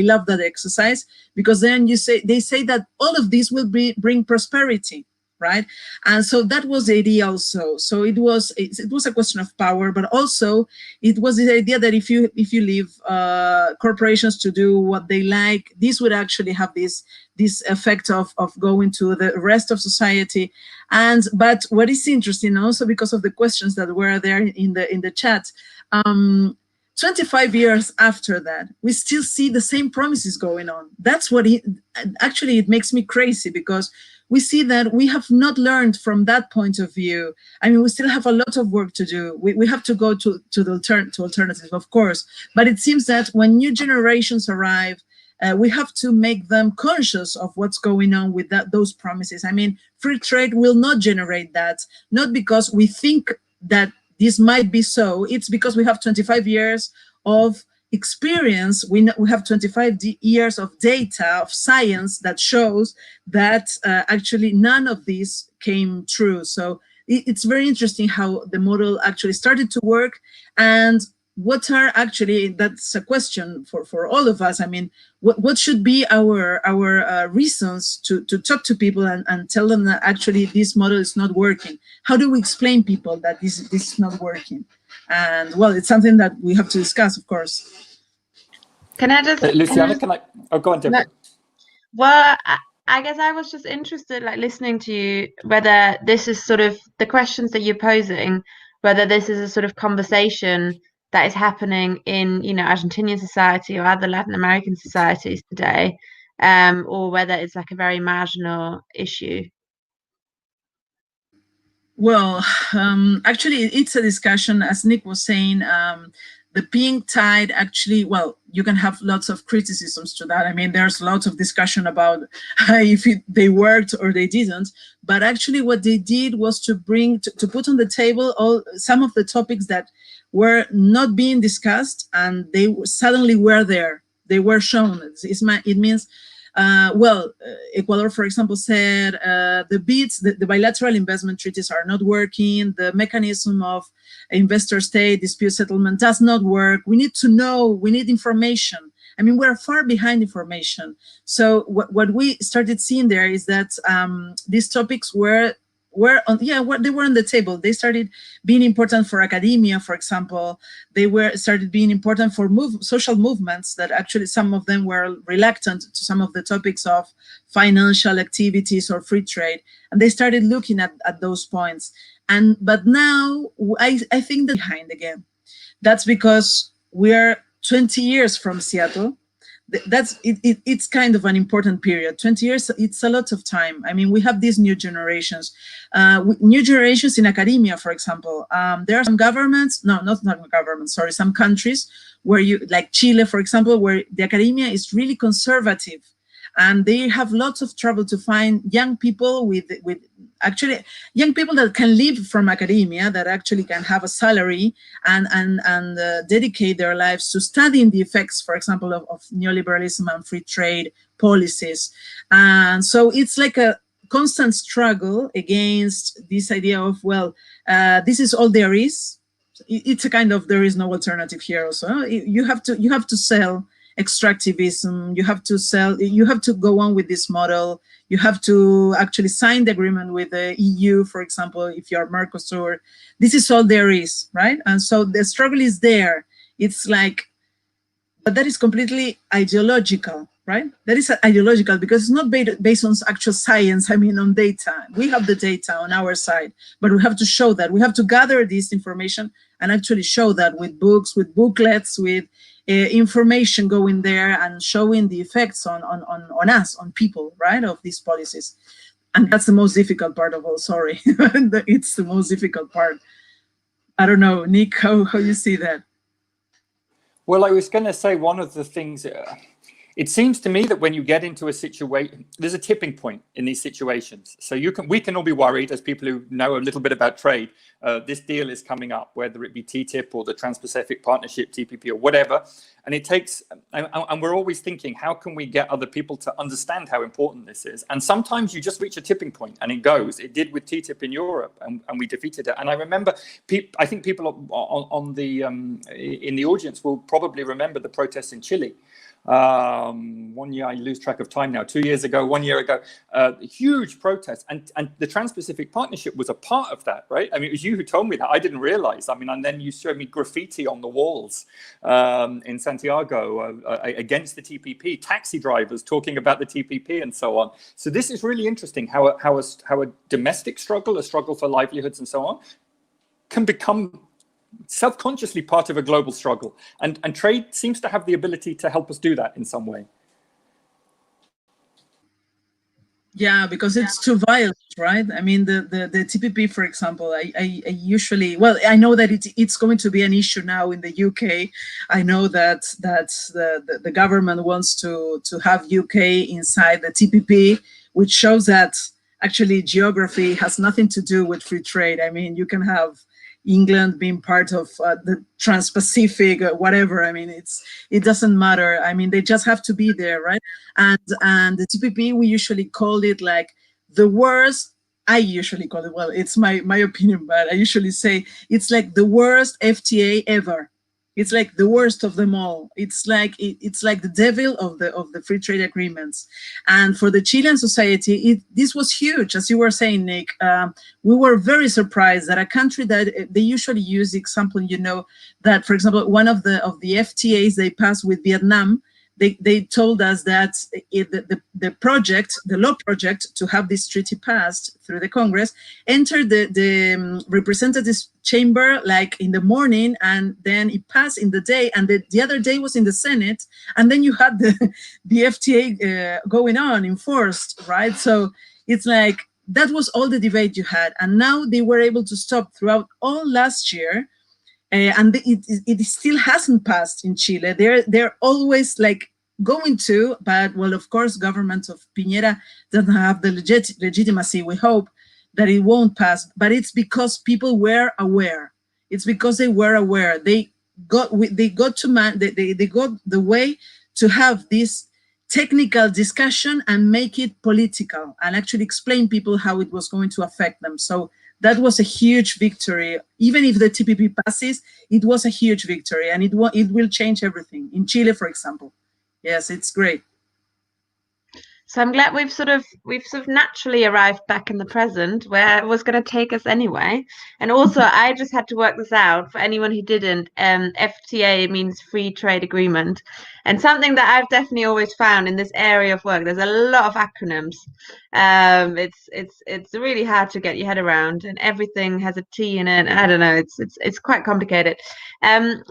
love that exercise, because then they say that all of this will bring prosperity, right? And so that was the idea also. So it was a question of power, but also it was the idea that if you leave corporations to do what they like, this would actually have this effect of going to the rest of society. But what is interesting also, because of the questions that were there in the chat, 25 years after that, we still see the same promises going on. That's what actually it makes me crazy, because we see that we have not learned from that point of view. I mean, we still have a lot of work to do. We have to go to alternatives, of course. But it seems that when new generations arrive we have to make them conscious of what's going on with those promises. I mean, free trade will not generate that, not because we think that this might be so. It's because we have 25 years of experience. We have 25 years of data, of science that shows that actually none of this came true. So it's very interesting how the model actually started to work, and what are actually, that's a question for all of us. I mean, what should be our reasons to talk to people and tell them that actually this model is not working? How do we explain people that this is not working? And well, it's something that we have to discuss, of course. Can I just, Luciana, can I? Oh, go on, Deborah. Well, I guess I was just interested, like listening to you, whether this is sort of the questions that you're posing, whether this is a sort of conversation that is happening in, you know, Argentinian society or other Latin American societies today, or whether it's like a very marginal issue. Well, actually, it's a discussion, as Nick was saying. The pink tide, actually, well, you can have lots of criticisms to that. I mean, there's lots of discussion about if they worked or they didn't. But actually, what they did was to bring, to put on the table some of the topics that were not being discussed, and they suddenly were there. They were shown. It means, Ecuador, for example, said the bilateral investment treaties are not working. The mechanism of investor-state dispute settlement does not work. We need to know. We need information. I mean, we're far behind information. So what we started seeing there is that these topics were on the table. They started being important for academia, for example. They started being important for social movements that actually some of them were reluctant to some of the topics of financial activities or free trade, and they started looking at those points. But now I think they're behind again. That's because we're 20 years from Seattle. It's kind of an important period. 20 years, it's a lot of time. I mean, we have these new generations in academia, for example. There are some governments, some countries where like Chile, for example, where the academia is really conservative, and they have lots of trouble to find young people actually young people that can live from academia, that actually can have a salary and dedicate their lives to studying the effects, for example, of neoliberalism and free trade policies. And so it's like a constant struggle against this idea of, this is all there is. It's a kind of, there is no alternative here also. You have to sell extractivism. You have to go on with this model. You have to actually sign the agreement with the EU, for example, if you're Mercosur. This is all there is, right? And so the struggle is there. It's like, but that is completely ideological, right? That is ideological because it's not based on actual science, I mean, on data. We have the data on our side, but we have to show that. We have to gather this information and actually show that with books, with booklets, with information going there and showing the effects on us, on people, right, of these policies. And that's the most difficult part of all, sorry. It's the most difficult part. I don't know, Nick, how you see that? Well, I was going to say one of the things, it seems to me that when you get into a situation, there's a tipping point in these situations. So we can all be worried as people who know a little bit about trade. This deal is coming up, whether it be TTIP or the Trans-Pacific Partnership, TPP, or whatever. And it takes, and we're always thinking, how can we get other people to understand how important this is? And sometimes you just reach a tipping point and it goes. It did with TTIP in Europe, and we defeated it. And I remember, I think people in the audience will probably remember the protests in Chile. 1 year, I lose track of time now, 2 years ago, 1 year ago, huge protests. And the Trans-Pacific Partnership was a part of that, right? I mean, it was you who told me that. I didn't realize. I mean, and then you showed me graffiti on the walls in Santiago against the TPP, taxi drivers talking about the TPP and so on. So this is really interesting how a domestic struggle, a struggle for livelihoods and so on, can become self-consciously part of a global struggle, and trade seems to have the ability to help us do that in some way. Yeah, because it's too violent, right? I mean, the TPP, for example, I usually, well, I know that it's going to be an issue now in the UK. I know that the government wants to have UK inside the TPP, which shows that actually geography has nothing to do with free trade. I mean, you can have England being part of the Trans-Pacific, whatever. I mean, it doesn't matter. I mean, they just have to be there, right? And the TPP, we usually call it like the worst. I usually call it, well, it's my opinion, but I usually say it's like the worst FTA ever. It's like the worst of them all. It's like the devil of the free trade agreements. And for the Chilean society, this was huge, as you were saying, Nick. We were very surprised that a country that they usually use the example, you know, that, for example, one of the FTAs they passed with Vietnam, they told us that the law project to have this treaty passed through the Congress entered the representatives chamber like in the morning, and then it passed in the day, and the other day was in the Senate, and then you had the FTA going on enforced, right? So it's like that was all the debate you had, and now they were able to stop throughout all last year. And it still hasn't passed in Chile. They're always like going to, but well, of course, government of Piñera doesn't have the legitimacy. We hope that it won't pass, but it's because people were aware. It's because they were aware. They got the way to have this technical discussion and make it political and actually explain people how it was going to affect them. So that was a huge victory. Even if the TPP passes, it was a huge victory, and it will change everything. In Chile, for example. Yes, it's great. So I'm glad we've sort of naturally arrived back in the present, where it was going to take us anyway. And also, I just had to work this out for anyone who didn't. FTA means free trade agreement, and something that I've definitely always found in this area of work. There's a lot of acronyms. It's really hard to get your head around, and everything has a T in it. I don't know. It's quite complicated.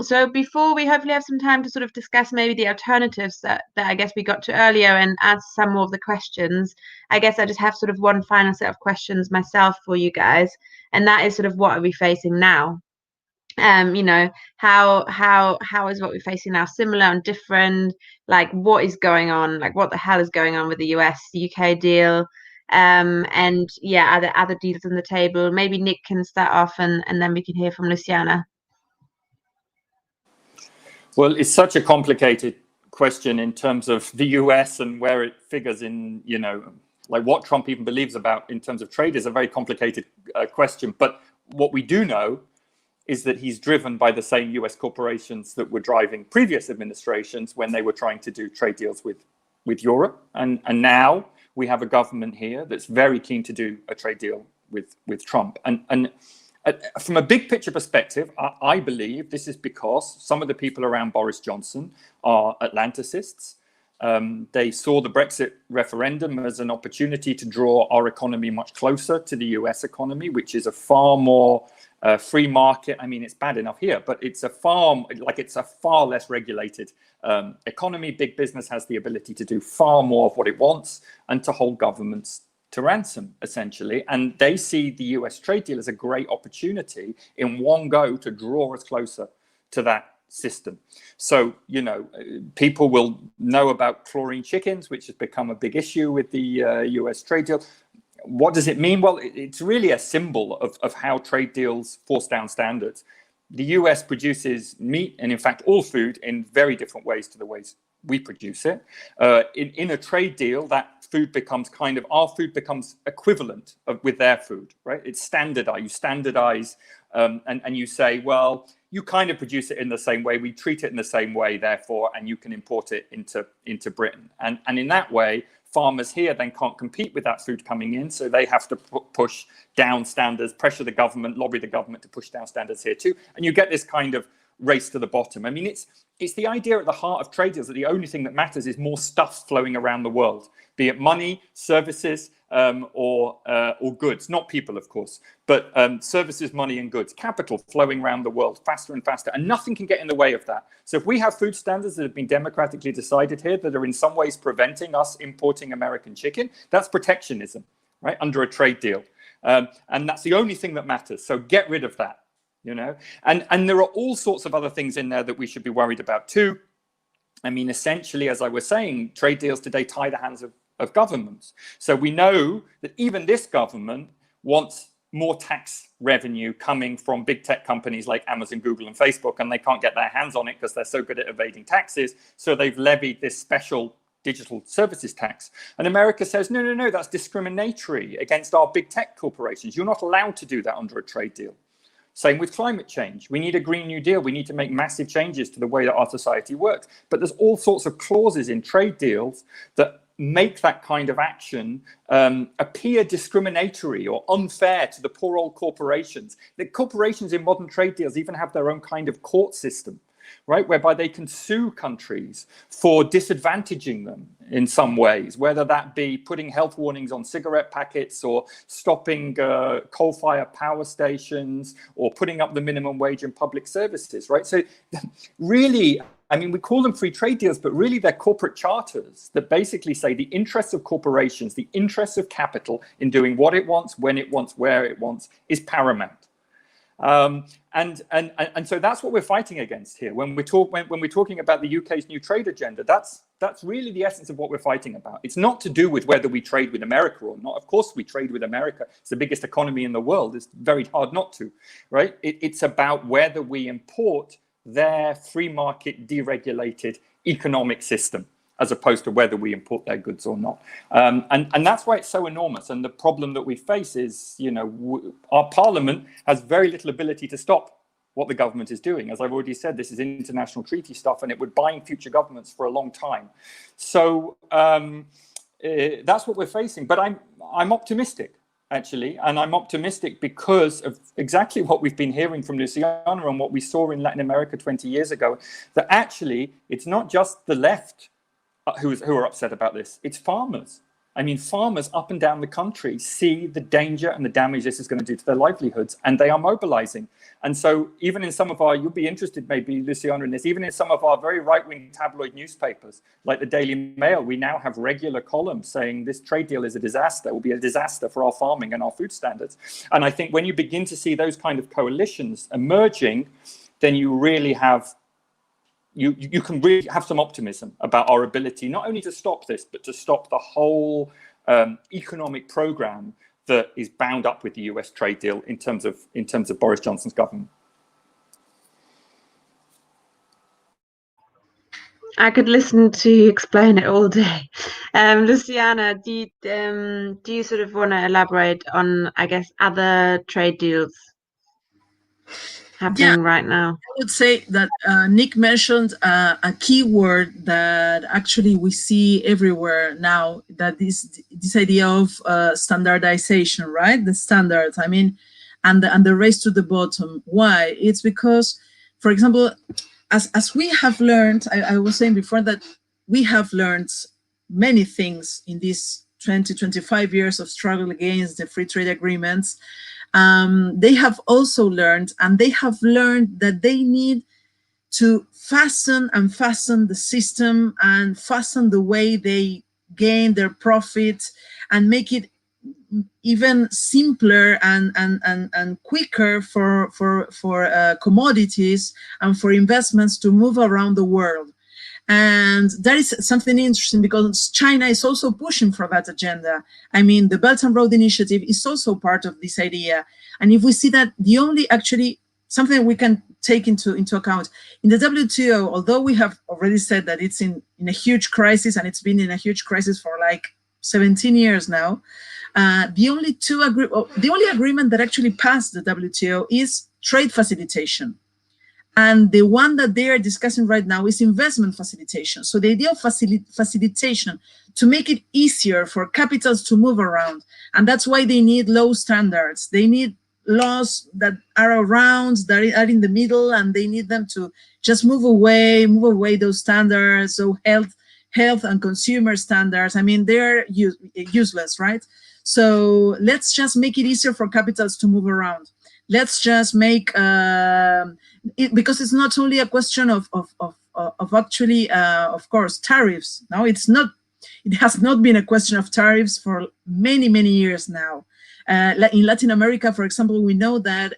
So before we hopefully have some time to sort of discuss maybe the alternatives that I guess we got to earlier and answer some more of the questions, I guess I just have sort of one final set of questions myself for you guys, and that is sort of what are we facing now? You know, how is what we're facing now similar and different? Like, what is going on? Like, what the hell is going on with the UK deal? And yeah, are there other deals on the table? Maybe Nick can start off, and then we can hear from Luciana. Well, it's such a complicated question in terms of the US and where it figures in, you know, like what Trump even believes about in terms of trade is a very complicated question. But what we do know is that he's driven by the same US corporations that were driving previous administrations when they were trying to do trade deals with Europe. And now we have a government here that's very keen to do a trade deal with Trump. And from a big picture perspective, I believe this is because some of the people around Boris Johnson are Atlanticists. They saw the Brexit referendum as an opportunity to draw our economy much closer to the US economy, which is a far more free market. I mean, it's bad enough here, but it's a far less regulated economy. Big business has the ability to do far more of what it wants and to hold governments to ransom, essentially. And they see the US trade deal as a great opportunity in one go to draw us closer to that system. So, you know, people will know about chlorine chickens, which has become a big issue with the US trade deal. What does it mean? Well, it's really a symbol of how trade deals force down standards. The US produces meat and, in fact, all food in very different ways to the ways we produce it. In a trade deal, that food becomes our food becomes equivalent with their food, right? It's standardized. You standardize and you say, well, you kind of produce it in the same way. We treat it in the same way, therefore, and you can import it into Britain. And in that way, farmers here then can't compete with that food coming in. So they have to push down standards, pressure the government, lobby the government to push down standards here too. And you get this kind of race to the bottom. I mean, it's the idea at the heart of trade deals that the only thing that matters is more stuff flowing around the world, be it money, services, or goods, not people, of course, but services, money, and goods, capital flowing around the world faster and faster, and nothing can get in the way of that. So if we have food standards that have been democratically decided here that are in some ways preventing us importing American chicken, that's protectionism, right, under a trade deal. And that's the only thing that matters. So get rid of that. You know, and there are all sorts of other things in there that we should be worried about too. I mean, essentially, as I was saying, trade deals today tie the hands of governments. So we know that even this government wants more tax revenue coming from big tech companies like Amazon, Google, and Facebook, and they can't get their hands on it because they're so good at evading taxes. So they've levied this special digital services tax. And America says, no, no, no, that's discriminatory against our big tech corporations. You're not allowed to do that under a trade deal. Same with climate change. We need a Green New Deal. We need to make massive changes to the way that our society works. But there's all sorts of clauses in trade deals that make that kind of action appear discriminatory or unfair to the poor old corporations. The corporations in modern trade deals even have their own kind of court system, right, whereby they can sue countries for disadvantaging them in some ways, whether that be putting health warnings on cigarette packets or stopping coal-fired power stations or putting up the minimum wage in public services, right? So really, I mean, we call them free trade deals, but really they're corporate charters that basically say the interests of corporations, the interests of capital in doing what it wants, when it wants, where it wants, is paramount. And so that's what we're fighting against here. When we're talking about the UK's new trade agenda, that's really the essence of what we're fighting about. It's not to do with whether we trade with America or not. Of course we trade with America. It's the biggest economy in the world. It's very hard not to, right? It's about whether we import their free market deregulated economic system, as opposed to whether we import their goods or not. And that's why it's so enormous. And the problem that we face is, you know, our parliament has very little ability to stop what the government is doing. As I've already said, this is international treaty stuff, and it would bind future governments for a long time. So that's what we're facing. But I'm optimistic, actually, and I'm optimistic because of exactly what we've been hearing from Luciana and what we saw in Latin America 20 years ago, that actually it's not just the left who are upset about this. It's farmers. I mean, farmers up and down the country see the danger and the damage this is going to do to their livelihoods, and they are mobilizing. And so even in some of our, you'll be interested maybe, Luciana, in this, even in some of our very right-wing tabloid newspapers, like the Daily Mail, we now have regular columns saying this trade deal is a disaster, will be a disaster for our farming and our food standards. And I think when you begin to see those kind of coalitions emerging, then you really have you can really have some optimism about our ability not only to stop this, but to stop the whole economic program that is bound up with the US trade deal in terms of Boris Johnson's government. I could listen to you explain it all day. Luciana, do you sort of want to elaborate on, I guess, other trade deals happening right now? I would say that Nick mentioned a key word that actually we see everywhere now, that this idea of standardization, right? The standards, I mean, and the race to the bottom. Why? It's because, for example, as we have learned, I was saying before that we have learned many things in these 25 years of struggle against the free trade agreements. They have also learned, that they need to fasten the system and fasten the way they gain their profit and make it even simpler and quicker for commodities and for investments to move around the world. And that is something interesting because China is also pushing for that agenda. I mean, the Belt and Road Initiative is also part of this idea. And if we see that the only actually something we can take into account in the WTO, although we have already said that it's in a huge crisis, and it's been in a huge crisis for like 17 years now, the only agreement that actually passed the WTO is trade facilitation. And the one that they are discussing right now is investment facilitation. So the idea of facilitation to make it easier for capitals to move around. And that's why they need low standards. They need laws that are around, that are in the middle, and they need them to just move away those standards. So health and consumer standards, I mean, they're useless, right? So let's just make it easier for capitals to move around. Let's just make it, because it's not only a question of actually, of course, tariffs. No, it's not. It has not been a question of tariffs for many years now. In Latin America, for example, we know that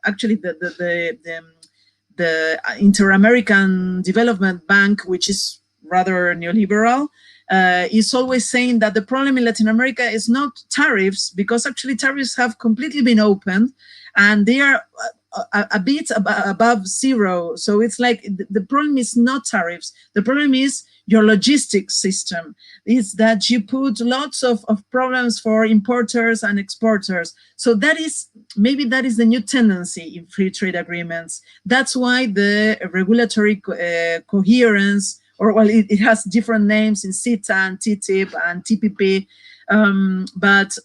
actually the Inter-American Development Bank, which is rather neoliberal, is always saying that the problem in Latin America is not tariffs, because actually tariffs have completely been opened and they are a bit above zero. So it's like the problem is not tariffs. The problem is your logistics system. Is that you put lots of problems for importers and exporters. So maybe that is the new tendency in free trade agreements. That's why the regulatory coherence, or well, it has different names in CETA and TTIP and TPP. But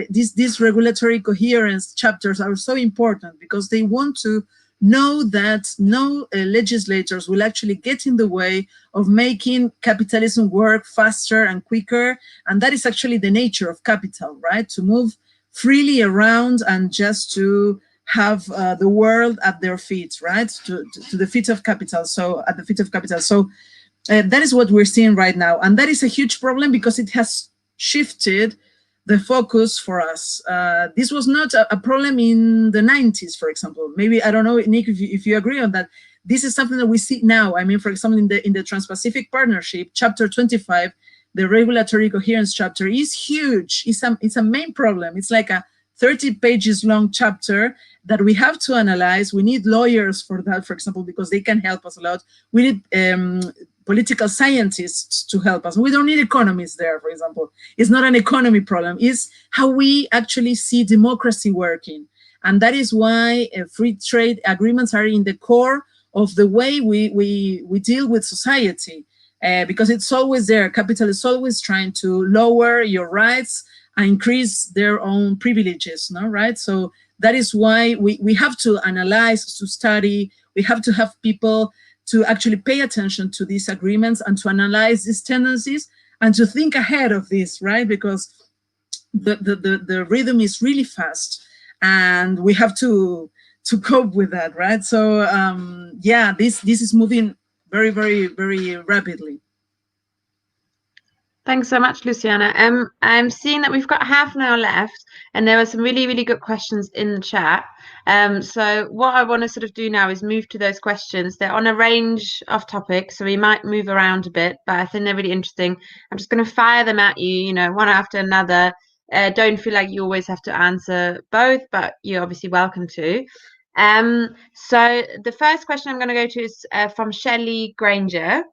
these regulatory coherence chapters are so important because they want to know that no legislators will actually get in the way of making capitalism work faster and quicker. And that is actually the nature of capital, right? To move freely around and just to have the world at their feet, right? To the feet of capital. So at the feet of capital. So that is what we're seeing right now. And that is a huge problem because it has shifted the focus for us. This was not a problem in the 90s, for example. Maybe, I don't know, Nick, if you agree on that. This is something that we see now. I mean, for example, in the Trans-Pacific Partnership, Chapter 25, the regulatory coherence chapter is huge. It's a main problem. It's like a 30 pages long chapter that we have to analyze. We need lawyers for that, for example, because they can help us a lot. We need political scientists to help us. We don't need economists there, for example. It's not an economy problem. It's how we actually see democracy working. And that is why free trade agreements are in the core of the way we deal with society. Because it's always there. Capital is always trying to lower your rights and increase their own privileges, no? Right? So that is why we have to analyze, to study. We have to have people to actually pay attention to these agreements and to analyze these tendencies and to think ahead of this, right? Because the rhythm is really fast and we have to cope with that, right? So yeah, this is moving very rapidly. Thanks so much, Luciana. I'm seeing that we've got half an hour left, and there were some really good questions in the chat. So what I want to sort of do now is move to those questions. They're on a range of topics, so we might move around a bit, but I think they're really interesting. I'm just going to fire them at you, one after another. Don't feel like you always have to answer both, but you're obviously welcome to. So the first question I'm going to go to is from Shelley Granger.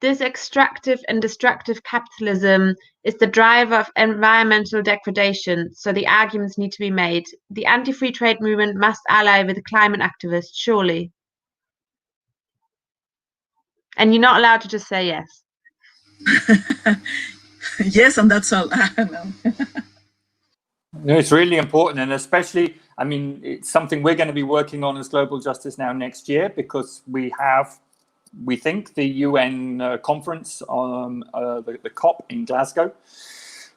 This extractive and destructive capitalism is the driver of environmental degradation, so the arguments need to be made. The anti-free trade movement must ally with the climate activists, surely. And you're not allowed to just say yes. Yes, and that's all. No, it's really important, and especially, I mean, it's something we're going to be working on as Global Justice Now next year, because we think the UN conference on the COP in Glasgow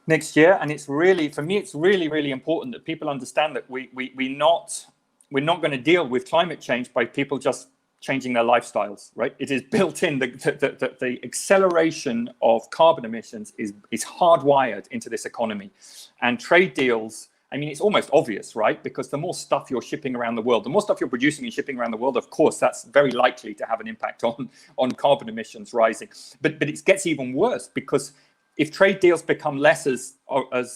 next year, and it's really, for me, it's really important that people understand that we're not going to deal with climate change by people just changing their lifestyles, right? It is built in, the acceleration of carbon emissions is hardwired into this economy, and trade deals, I mean, it's almost obvious, right? Because the more stuff you're shipping around the world, the more stuff you're producing and shipping around the world, of course, that's very likely to have an impact on carbon emissions rising. But it gets even worse, because if trade deals become less, as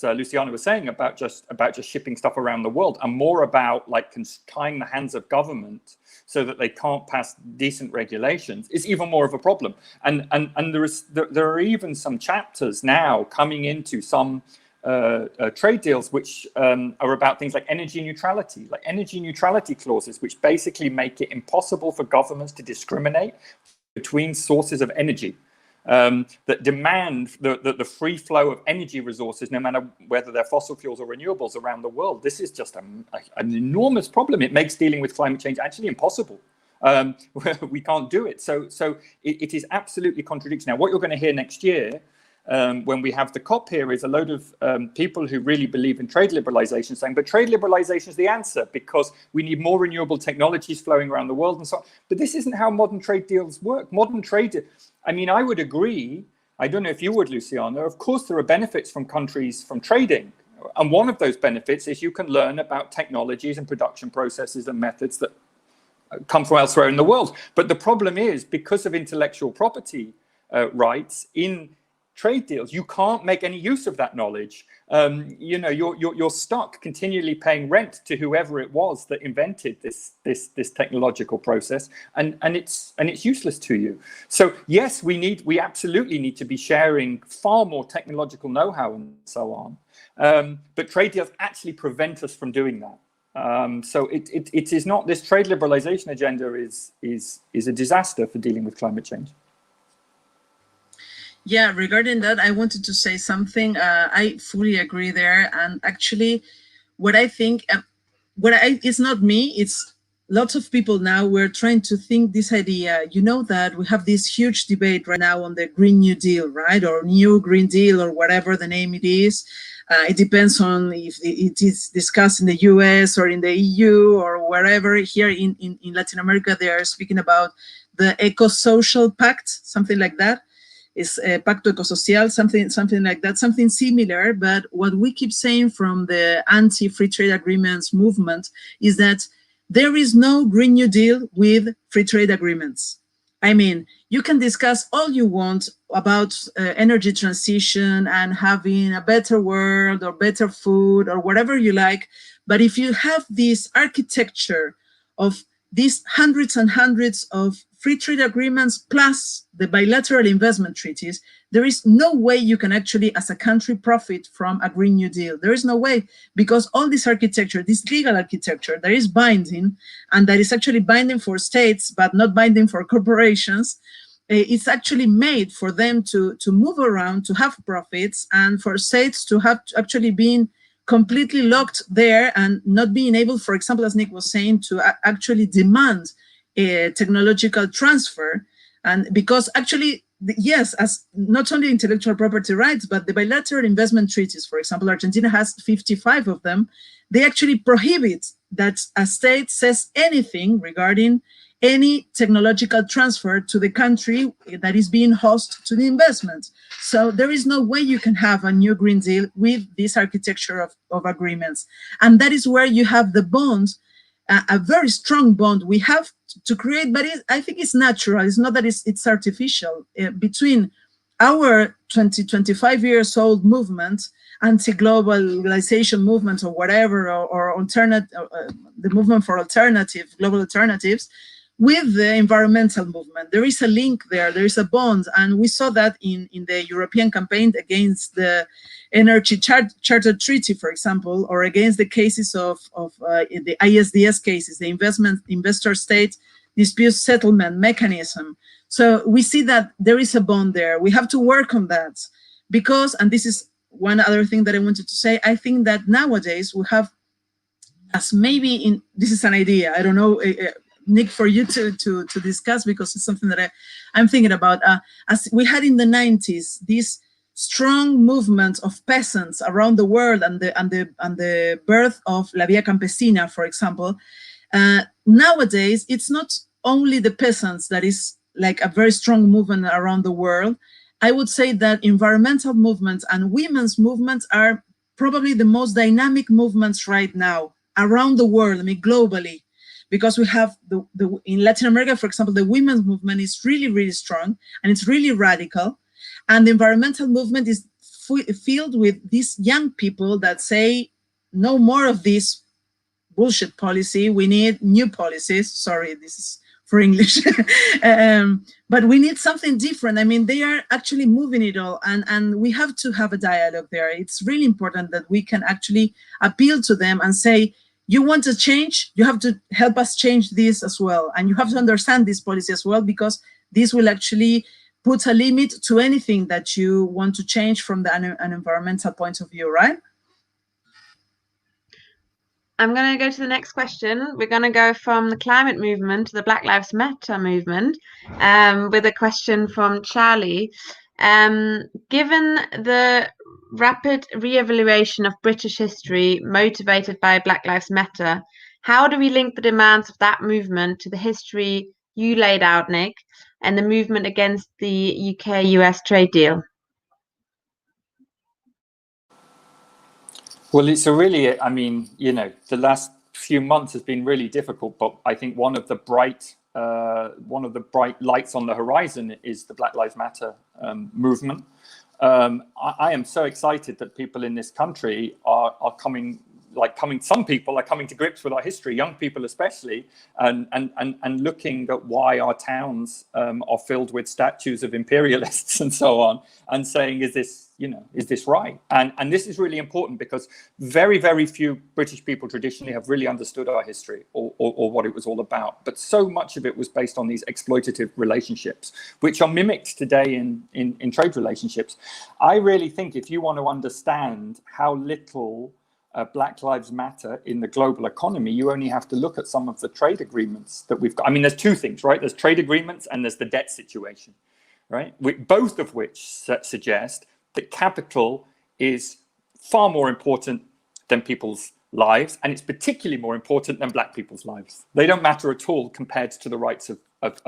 Luciana was saying, about just shipping stuff around the world, and more about like tying the hands of government so that they can't pass decent regulations, it's even more of a problem. And there are even some chapters now coming into some trade deals which are about things like energy neutrality clauses, which basically make it impossible for governments to discriminate between sources of energy. that demand the free flow of energy resources, no matter whether they're fossil fuels or renewables around the world. This is just an enormous problem. It makes dealing with climate change actually impossible. We can't do it. So it is absolutely contradictory. Now, what you're going to hear next year, when we have the COP here, is a load of people who really believe in trade liberalization saying, but trade liberalization is the answer because we need more renewable technologies flowing around the world and so on. But this isn't how modern trade deals work. Modern trade, I mean, I would agree, I don't know if you would, Luciana, of course there are benefits from countries from trading. And one of those benefits is you can learn about technologies and production processes and methods that come from elsewhere in the world. But the problem is, because of intellectual property rights in trade deals, you can't make any use of that knowledge. You know, you're stuck continually paying rent to whoever it was that invented this technological process, and it's useless to you. So yes, we absolutely need to be sharing far more technological know-how and so on. But trade deals actually prevent us from doing that. So it is not, this trade liberalization agenda is a disaster for dealing with climate change. Yeah, regarding that, I wanted to say something. I fully agree there. And actually, what I think, it's not me, it's lots of people now. We're trying to think this idea, you know, that we have this huge debate right now on the Green New Deal, right? Or New Green Deal, or whatever the name it is. It depends on if it is discussed in the US or in the EU or wherever. Here in Latin America, they are speaking about the Eco-Social Pact, something like that. Is Pacto Ecosocial, something like that, something similar. But what we keep saying from the anti-free trade agreements movement is that there is no Green New Deal with free trade agreements. I mean, you can discuss all you want about energy transition and having a better world or better food or whatever you like, but if you have this architecture of these hundreds and hundreds of free trade agreements plus the bilateral investment treaties, there is no way you can actually, as a country, profit from a Green New Deal. There is no way, because all this architecture, this legal architecture that is binding, and that is actually binding for states, but not binding for corporations, it's actually made for them to move around, to have profits, and for states to have actually been completely locked there and not being able, for example, as Nick was saying, to actually demand a technological transfer. And because actually, yes, as not only intellectual property rights, but the bilateral investment treaties, for example, Argentina has 55 of them, they actually prohibit that a state says anything regarding any technological transfer to the country that is being host to the investment. So there is no way you can have a new Green Deal with this architecture of agreements. And that is where you have the bond, a very strong bond we have to create, but I think it's natural. It's not that it's artificial, between our 25 years old movement, anti-globalization movement or whatever, or alternative, the movement for global alternatives, with the environmental movement. There is a link there, there is a bond, and we saw that in the European campaign against the Energy Charter Treaty, for example, or against the cases of the ISDS cases, the investor-state dispute settlement mechanism. So we see that there is a bond there. We have to work on that because, and this is one other thing that I wanted to say, I think that nowadays we have, as maybe this is an idea, I don't know, Nick, for you to discuss, because it's something that I'm thinking about. As we had in the 90s, this strong movement of peasants around the world, and the birth of La Via Campesina, for example. Nowadays, it's not only the peasants that is like a very strong movement around the world. I would say that environmental movements and women's movements are probably the most dynamic movements right now around the world, I mean, globally. Because we have in Latin America, for example, the women's movement is really, really strong and it's really radical. And the environmental movement is filled with these young people that say, no more of this bullshit policy. We need new policies. Sorry, this is for English. But we need something different. I mean, they are actually moving it all. And we have to have a dialogue there. It's really important that we can actually appeal to them and say, you want to change, you have to help us change this as well. And you have to understand this policy as well, because this will actually puts a limit to anything that you want to change from an environmental point of view, right? I'm going to go to the next question. We're going to go from the climate movement to the Black Lives Matter movement, with a question from Charlie. Given the rapid re-evaluation of British history motivated by Black Lives Matter, how do we link the demands of that movement to the history you laid out, Nick, and the movement against the UK-US trade deal? Well, it's a really, I mean, you know, the last few months has been really difficult, but I think one of the bright lights on the horizon is the Black Lives Matter movement. I am so excited that people in this country are coming. Some people are coming to grips with our history, young people especially, and looking at why our towns are filled with statues of imperialists and so on, and saying, is this right? And this is really important because very, very few British people traditionally have really understood our history or what it was all about. But so much of it was based on these exploitative relationships, which are mimicked today in trade relationships. I really think if you want to understand how little Black Lives Matter in the global economy, you only have to look at some of the trade agreements that we've got. I mean, there's two things, right? There's trade agreements and there's the debt situation, right? Both of which suggest that capital is far more important than people's lives, and it's particularly more important than Black people's lives. They don't matter at all compared to the rights of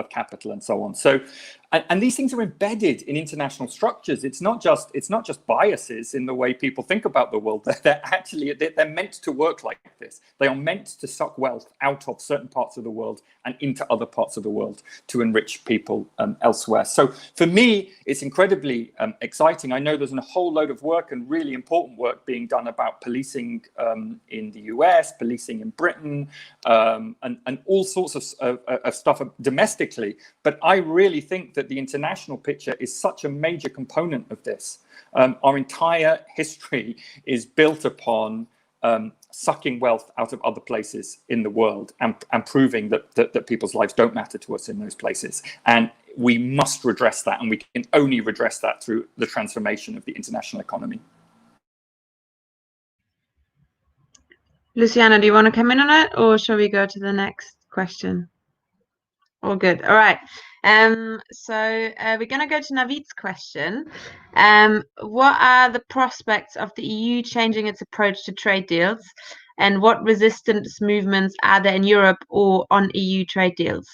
capital and so on. So, and these things are embedded in international structures. It's not just biases in the way people think about the world. They're meant to work like this. They are meant to suck wealth out of certain parts of the world and into other parts of the world to enrich people elsewhere. So for me, it's incredibly exciting. I know there's a whole load of work and really important work being done about policing in the US, policing in Britain, and all sorts of stuff domestically. But I really think that the international picture is such a major component of this. Our entire history is built upon sucking wealth out of other places in the world and proving that people's lives don't matter to us in those places. And we must redress that, and we can only redress that through the transformation of the international economy. Luciana, do you want to come in on it, or shall we go to the next question? All good. All right. So we're going to go to Navid's question. What are the prospects of the EU changing its approach to trade deals, and what resistance movements are there in Europe or on EU trade deals?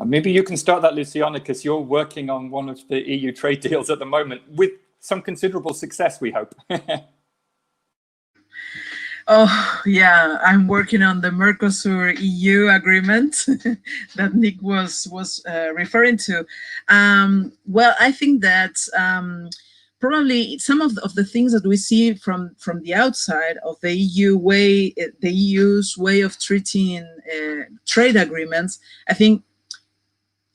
Maybe you can start that, Luciana, because you're working on one of the EU trade deals at the moment with some considerable success, we hope. Oh, yeah, I'm working on the Mercosur EU agreement that Nick was referring to. Well, I think that probably some of the things that we see from the outside of the EU way, the EU's way of treating trade agreements, I think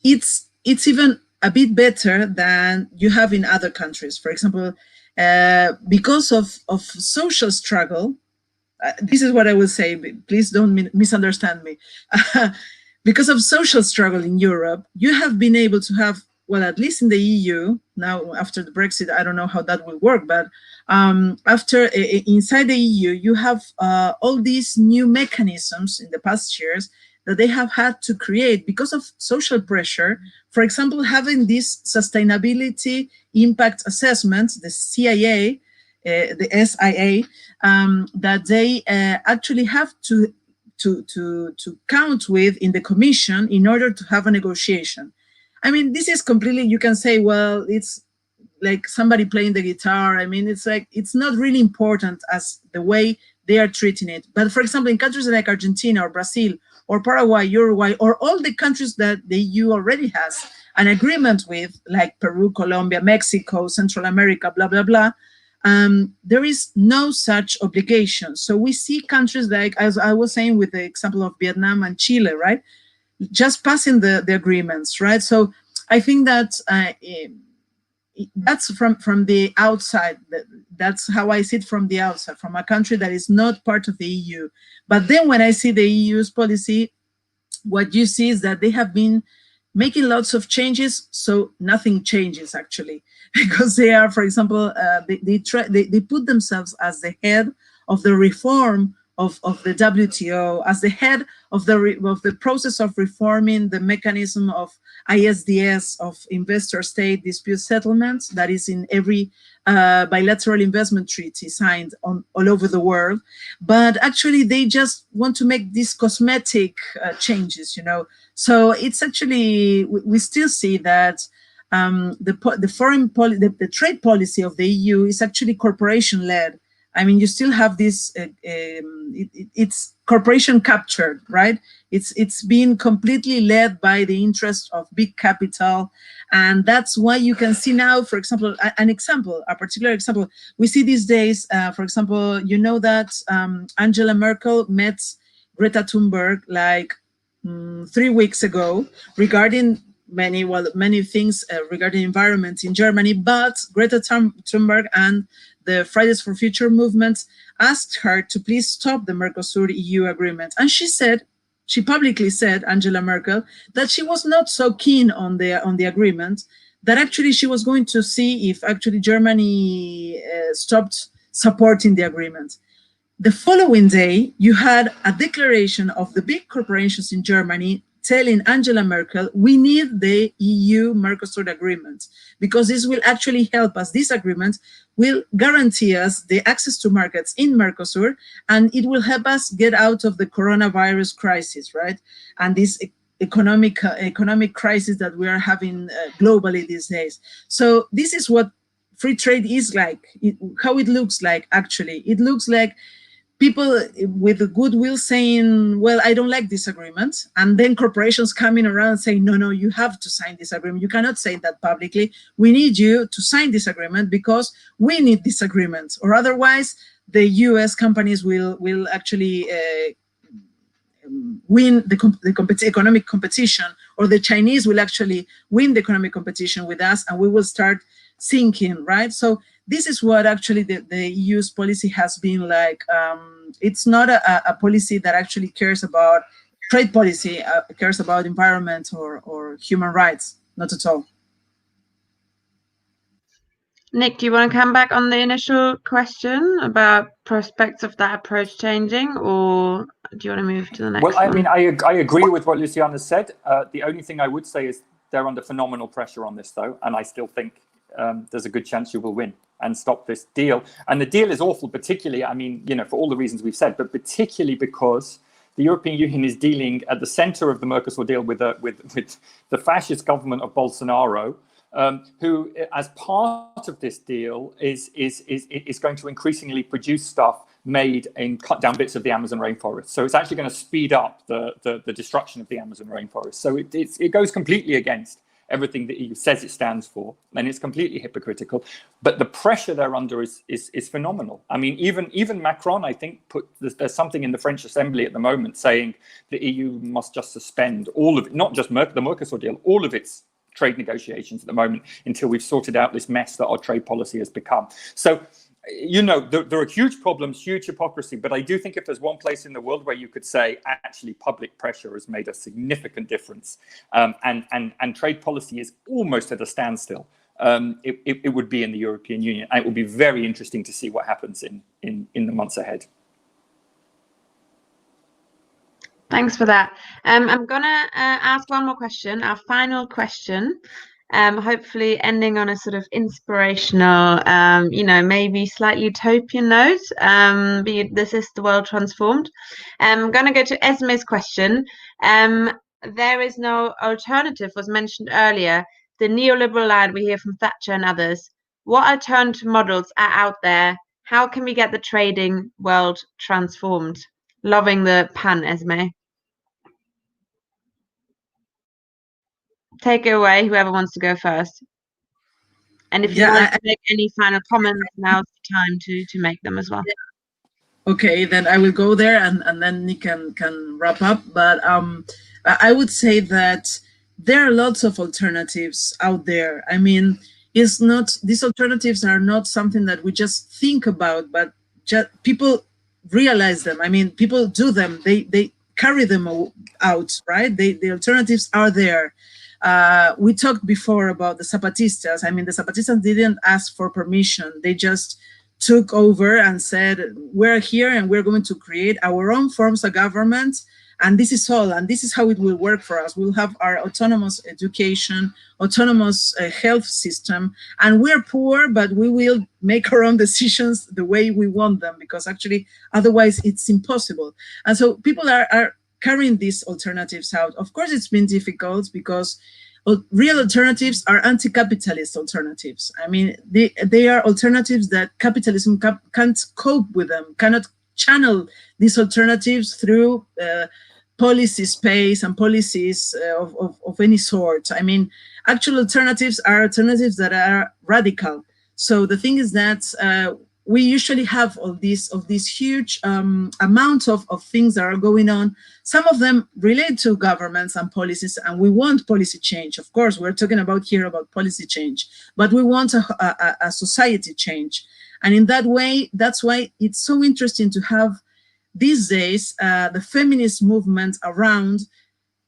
it's even a bit better than you have in other countries. For example, because of social struggle, this is what I will say, please don't misunderstand me. Because of social struggle in Europe, you have been able to have, well, at least in the EU, now after the Brexit, I don't know how that will work, but inside the EU, you have all these new mechanisms in the past years that they have had to create because of social pressure. For example, having this sustainability impact assessments, the CIA, the SIA, that they actually have to count with in the Commission in order to have a negotiation. I mean, this is completely, you can say, well, it's like somebody playing the guitar. I mean, it's like, it's not really important as the way they are treating it. But for example, in countries like Argentina or Brazil or Paraguay, Uruguay, or all the countries that the EU already has an agreement with, like Peru, Colombia, Mexico, Central America, blah, blah, blah, there is no such obligation. So we see countries like, as I was saying with the example of Vietnam and Chile, right? Just passing the agreements, right? So I think that that's from the outside. That's how I see it from the outside, from a country that is not part of the EU. But then when I see the EU's policy, what you see is that they have been making lots of changes, so nothing changes actually, because they are, for example, they put themselves as the head of the reform of the WTO, as the head of the process of reforming the mechanism of ISDS, of investor-state dispute settlements, that is in every bilateral investment treaty signed all over the world. But actually, they just want to make these cosmetic changes, you know. So it's actually, we still see that the trade policy of the EU is actually corporation-led. I mean, you still have this, it's corporation captured, right? It's being completely led by the interest of big capital. And that's why you can see now, for example, a particular example, we see these days, for example, you know that Angela Merkel met Greta Thunberg like 3 weeks ago regarding many things regarding environment in Germany, but Greta Thunberg and the Fridays for Future movement asked her to please stop the Mercosur-EU agreement. And she publicly said, Angela Merkel, that she was not so keen on the agreement, that actually she was going to see if actually Germany stopped supporting the agreement. The following day, you had a declaration of the big corporations in Germany telling Angela Merkel, we need the EU-Mercosur agreement because this will actually help us. This agreement will guarantee us the access to markets in Mercosur, and it will help us get out of the coronavirus crisis, right? And this economic crisis that we are having globally these days. So this is what free trade is like, how it looks like actually. It looks like people with goodwill saying, well, I don't like this agreement. And then corporations coming around saying, no, you have to sign this agreement. You cannot say that publicly. We need you to sign this agreement because we need this agreement. Or otherwise, the US companies will actually win the economic competition, or the Chinese will actually win the economic competition with us, and we will start sinking, right? So this is what actually the EU's policy has been like. It's not a policy that actually cares about trade policy, cares about environment or human rights, not at all. Nick, do you want to come back on the initial question about prospects of that approach changing, or do you want to move to the next one? Well, I mean, I agree with what Luciana said. The only thing I would say is they're under phenomenal pressure on this, though, and I still think there's a good chance you will win and stop this deal. And the deal is awful, particularly, I mean, you know, for all the reasons we've said, but particularly because the European Union is dealing at the center of the Mercosur deal with the fascist government of Bolsonaro, who, as part of this deal, is going to increasingly produce stuff made in cut down bits of the Amazon rainforest. So it's actually going to speed up the destruction of the Amazon rainforest. So it goes completely against everything the EU says it stands for, and it's completely hypocritical. But the pressure they're under is phenomenal. I mean, even Macron, I think, there's something in the French Assembly at the moment saying the EU must just suspend all of it, not just the Mercosur deal, all of its trade negotiations at the moment until we've sorted out this mess that our trade policy has become. So, you know, there are huge problems, huge hypocrisy, but I do think if there's one place in the world where you could say actually public pressure has made a significant difference, and trade policy is almost at a standstill, it would be in the European Union. And it will be very interesting to see what happens in the months ahead. Thanks for that. I'm gonna ask one more question, our final question. Hopefully ending on a sort of inspirational, you know, maybe slightly utopian note, this is the world transformed. I'm going to go to Esme's question. There is no alternative was mentioned earlier, the neoliberal line we hear from Thatcher and others. What alternative models are out there? How can we get the trading world transformed? Loving the pun, Esme. Take it away, whoever wants to go first. And if you want to make any final comments, now's the time to make them as well. Okay, then I will go there, and then Nick can wrap up. But I would say that there are lots of alternatives out there. I mean, these alternatives are not something that we just think about, but just people realize them. I mean, people do them. They carry them out, right? The alternatives are there. We talked before about the Zapatistas. I mean, the Zapatistas didn't ask for permission. They just took over and said, we're here and we're going to create our own forms of government. And this is all, and this is how it will work for us. We'll have our autonomous education, autonomous health system, and we're poor, but we will make our own decisions the way we want them, because actually, otherwise it's impossible. And so people are carrying these alternatives out. Of course, it's been difficult because real alternatives are anti-capitalist alternatives. I mean, they are alternatives that capitalism can't cope with them, cannot channel these alternatives through policy space and policies of any sort. I mean, actual alternatives are alternatives that are radical. So the thing is that we usually have all these huge amount of things that are going on. Some of them relate to governments and policies, and we want policy change. Of course, we're talking about here about policy change, but we want a society change. And in that way, that's why it's so interesting to have these days the feminist movement around.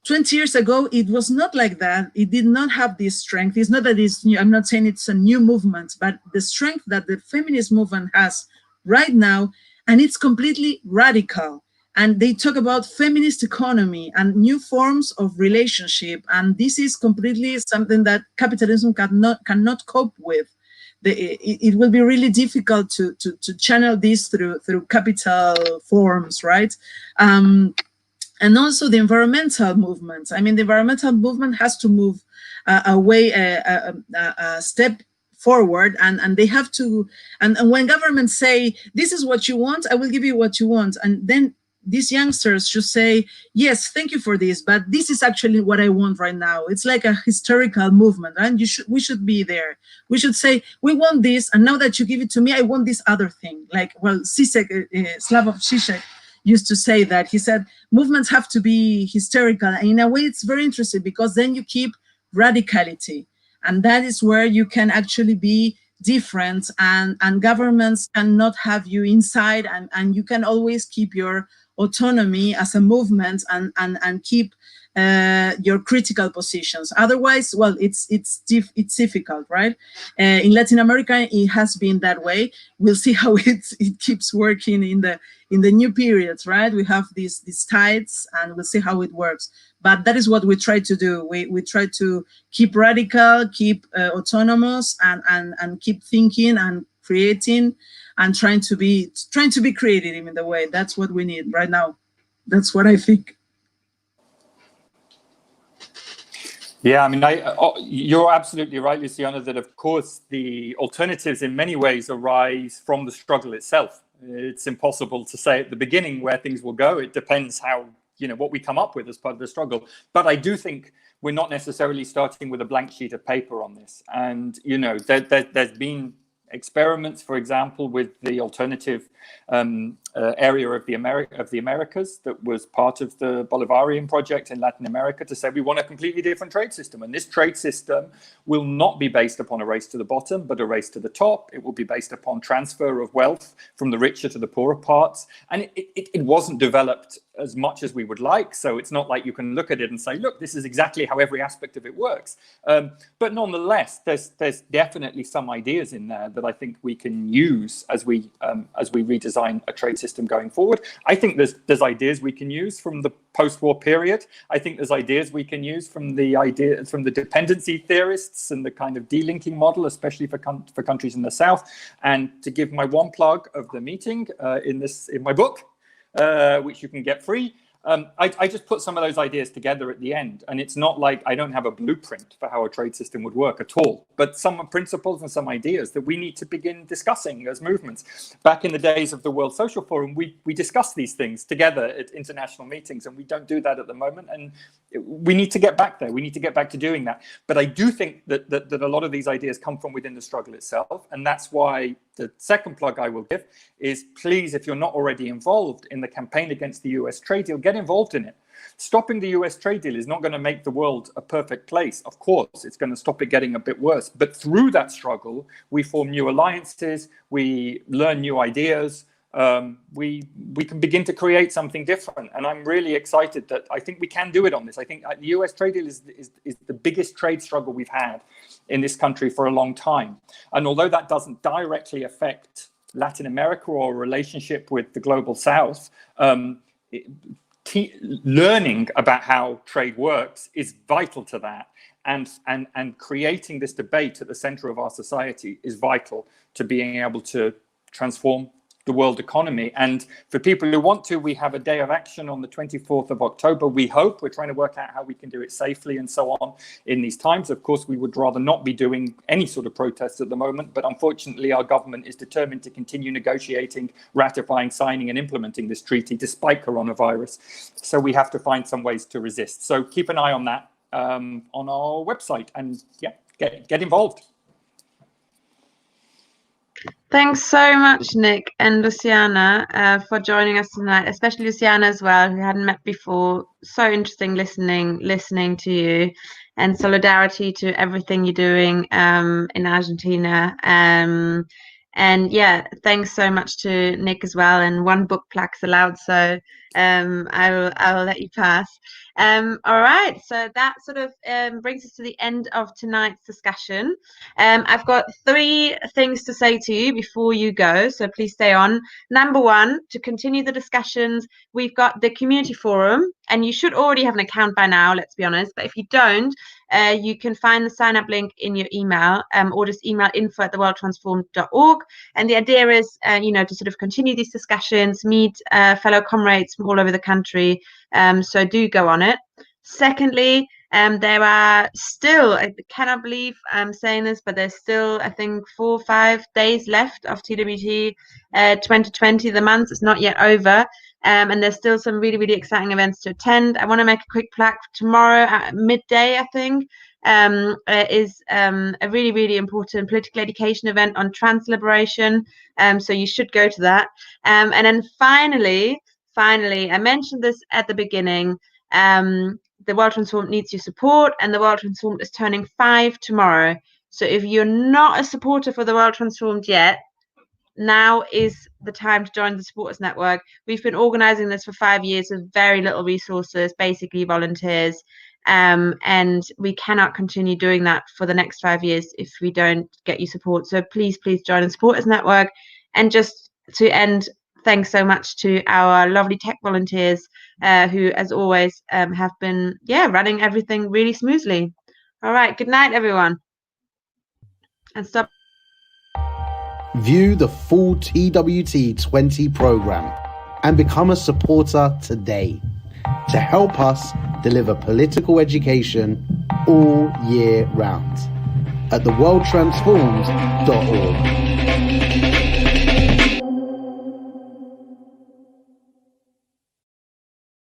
20 years ago, it was not like that. It did not have this strength. It's not that it's new. I'm not saying it's a new movement, but the strength that the feminist movement has right now, and it's completely radical. And they talk about feminist economy and new forms of relationship. And this is completely something that capitalism cannot cope with. It will be really difficult to channel this through capital forms, right? And also the environmental movement. I mean, the environmental movement has to move a step forward, and they have to. And when governments say, "This is what you want, I will give you what you want," and then these youngsters should say, "Yes, thank you for this, but this is actually what I want right now." It's like a historical movement, and we should be there. We should say, "We want this, and now that you give it to me, I want this other thing." Like, well, Slavoj Žižek used to say that. He said, movements have to be hysterical. And in a way, it's very interesting because then you keep radicality. And that is where you can actually be different, and governments cannot have you inside, and you can always keep your autonomy as a movement and keep your critical positions. Otherwise, well, it's difficult, right? In Latin America, it has been that way. We'll see how it keeps working in the new periods, right? We have these tides, and we'll see how it works. But that is what we try to do. We try to keep radical, keep autonomous, and keep thinking and creating, and trying to be creative in the way. That's what we need right now. That's what I think. Yeah, I mean, you're absolutely right, Luciana, that of course the alternatives in many ways arise from the struggle itself. It's impossible to say at the beginning where things will go. It depends how, what we come up with as part of the struggle. But I do think we're not necessarily starting with a blank sheet of paper on this. And, there's been experiments, for example, with the alternative area of the Americas that was part of the Bolivarian project in Latin America, to say we want a completely different trade system. And this trade system will not be based upon a race to the bottom, but a race to the top. It will be based upon transfer of wealth from the richer to the poorer parts. And it wasn't developed as much as we would like. So it's not like you can look at it and say, look, this is exactly how every aspect of it works. But nonetheless, there's definitely some ideas in there that I think we can use as we redesign a trade system going forward. I think there's ideas we can use from the post-war period. I think there's ideas we can use from the dependency theorists and the kind of delinking model, especially for countries in the South. And to give my one plug of the meeting in my book, which you can get free. I just put some of those ideas together at the end, and it's not like I don't have a blueprint for how a trade system would work at all, but some principles and some ideas that we need to begin discussing as movements. Back in the days of the World Social Forum, we discussed these things together at international meetings, and we don't do that at the moment, and we need to get back there. We need to get back to doing that. But I do think that a lot of these ideas come from within the struggle itself, and that's why the second plug I will give is, please, if you're not already involved in the campaign against the US trade deal, get involved in it. Stopping the US trade deal is not going to make the world a perfect place. Of course, it's going to stop it getting a bit worse. But through that struggle, we form new alliances, we learn new ideas, we can begin to create something different. And I'm really excited that I think we can do it on this. I think the US trade deal is the biggest trade struggle we've had in this country for a long time. And although that doesn't directly affect Latin America or a relationship with the global South, learning about how trade works is vital to that. And creating this debate at the center of our society is vital to being able to transform the world economy. And for people who want to, we have a day of action on the 24th of October. We hope. We're trying to work out how we can do it safely and so on in these times. Of course, we would rather not be doing any sort of protests at the moment, but unfortunately our government is determined to continue negotiating, ratifying, signing and implementing this treaty despite coronavirus. So we have to find some ways to resist. So keep an eye on that on our website, and yeah, get involved. Thanks so much, Nick and Luciana, for joining us tonight, especially Luciana as well, who hadn't met before. So interesting listening to you, and solidarity to everything you're doing in Argentina. And yeah, thanks so much to Nick as well. And one book plaque's allowed, so I will let you pass. All right, so that sort of brings us to the end of tonight's discussion. I've got 3 things to say to you before you go, so please stay on. Number 1, to continue the discussions, we've got the community forum, and you should already have an account by now, let's be honest, but if you don't, you can find the sign up link in your email, or just email info@theworldtransformed.org. And the idea is, to sort of continue these discussions, meet fellow comrades from all over the country. So do go on it. Secondly, there are still, I cannot believe I'm saying this, but there's still, I think, 4 or 5 days left of TWT 2020. The month is not yet over. And there's still some really, really exciting events to attend. I want to make a quick plug for tomorrow at midday, I think, is a really, really important political education event on trans liberation. So you should go to that. And then finally, I mentioned this at the beginning, the World Transformed needs your support, and the World Transformed is turning 5 tomorrow. So if you're not a supporter for the World Transformed yet, now is the time to join the supporters network. We've been organizing this for 5 years with very little resources, basically volunteers, and we cannot continue doing that for the next 5 years if we don't get your support. So please join the supporters network. And just to end, thanks so much to our lovely tech volunteers who, as always, have been running everything really smoothly. All right, good night, everyone. And stop. View the full TWT20 program and become a supporter today to help us deliver political education all year round at theworldtransformed.org.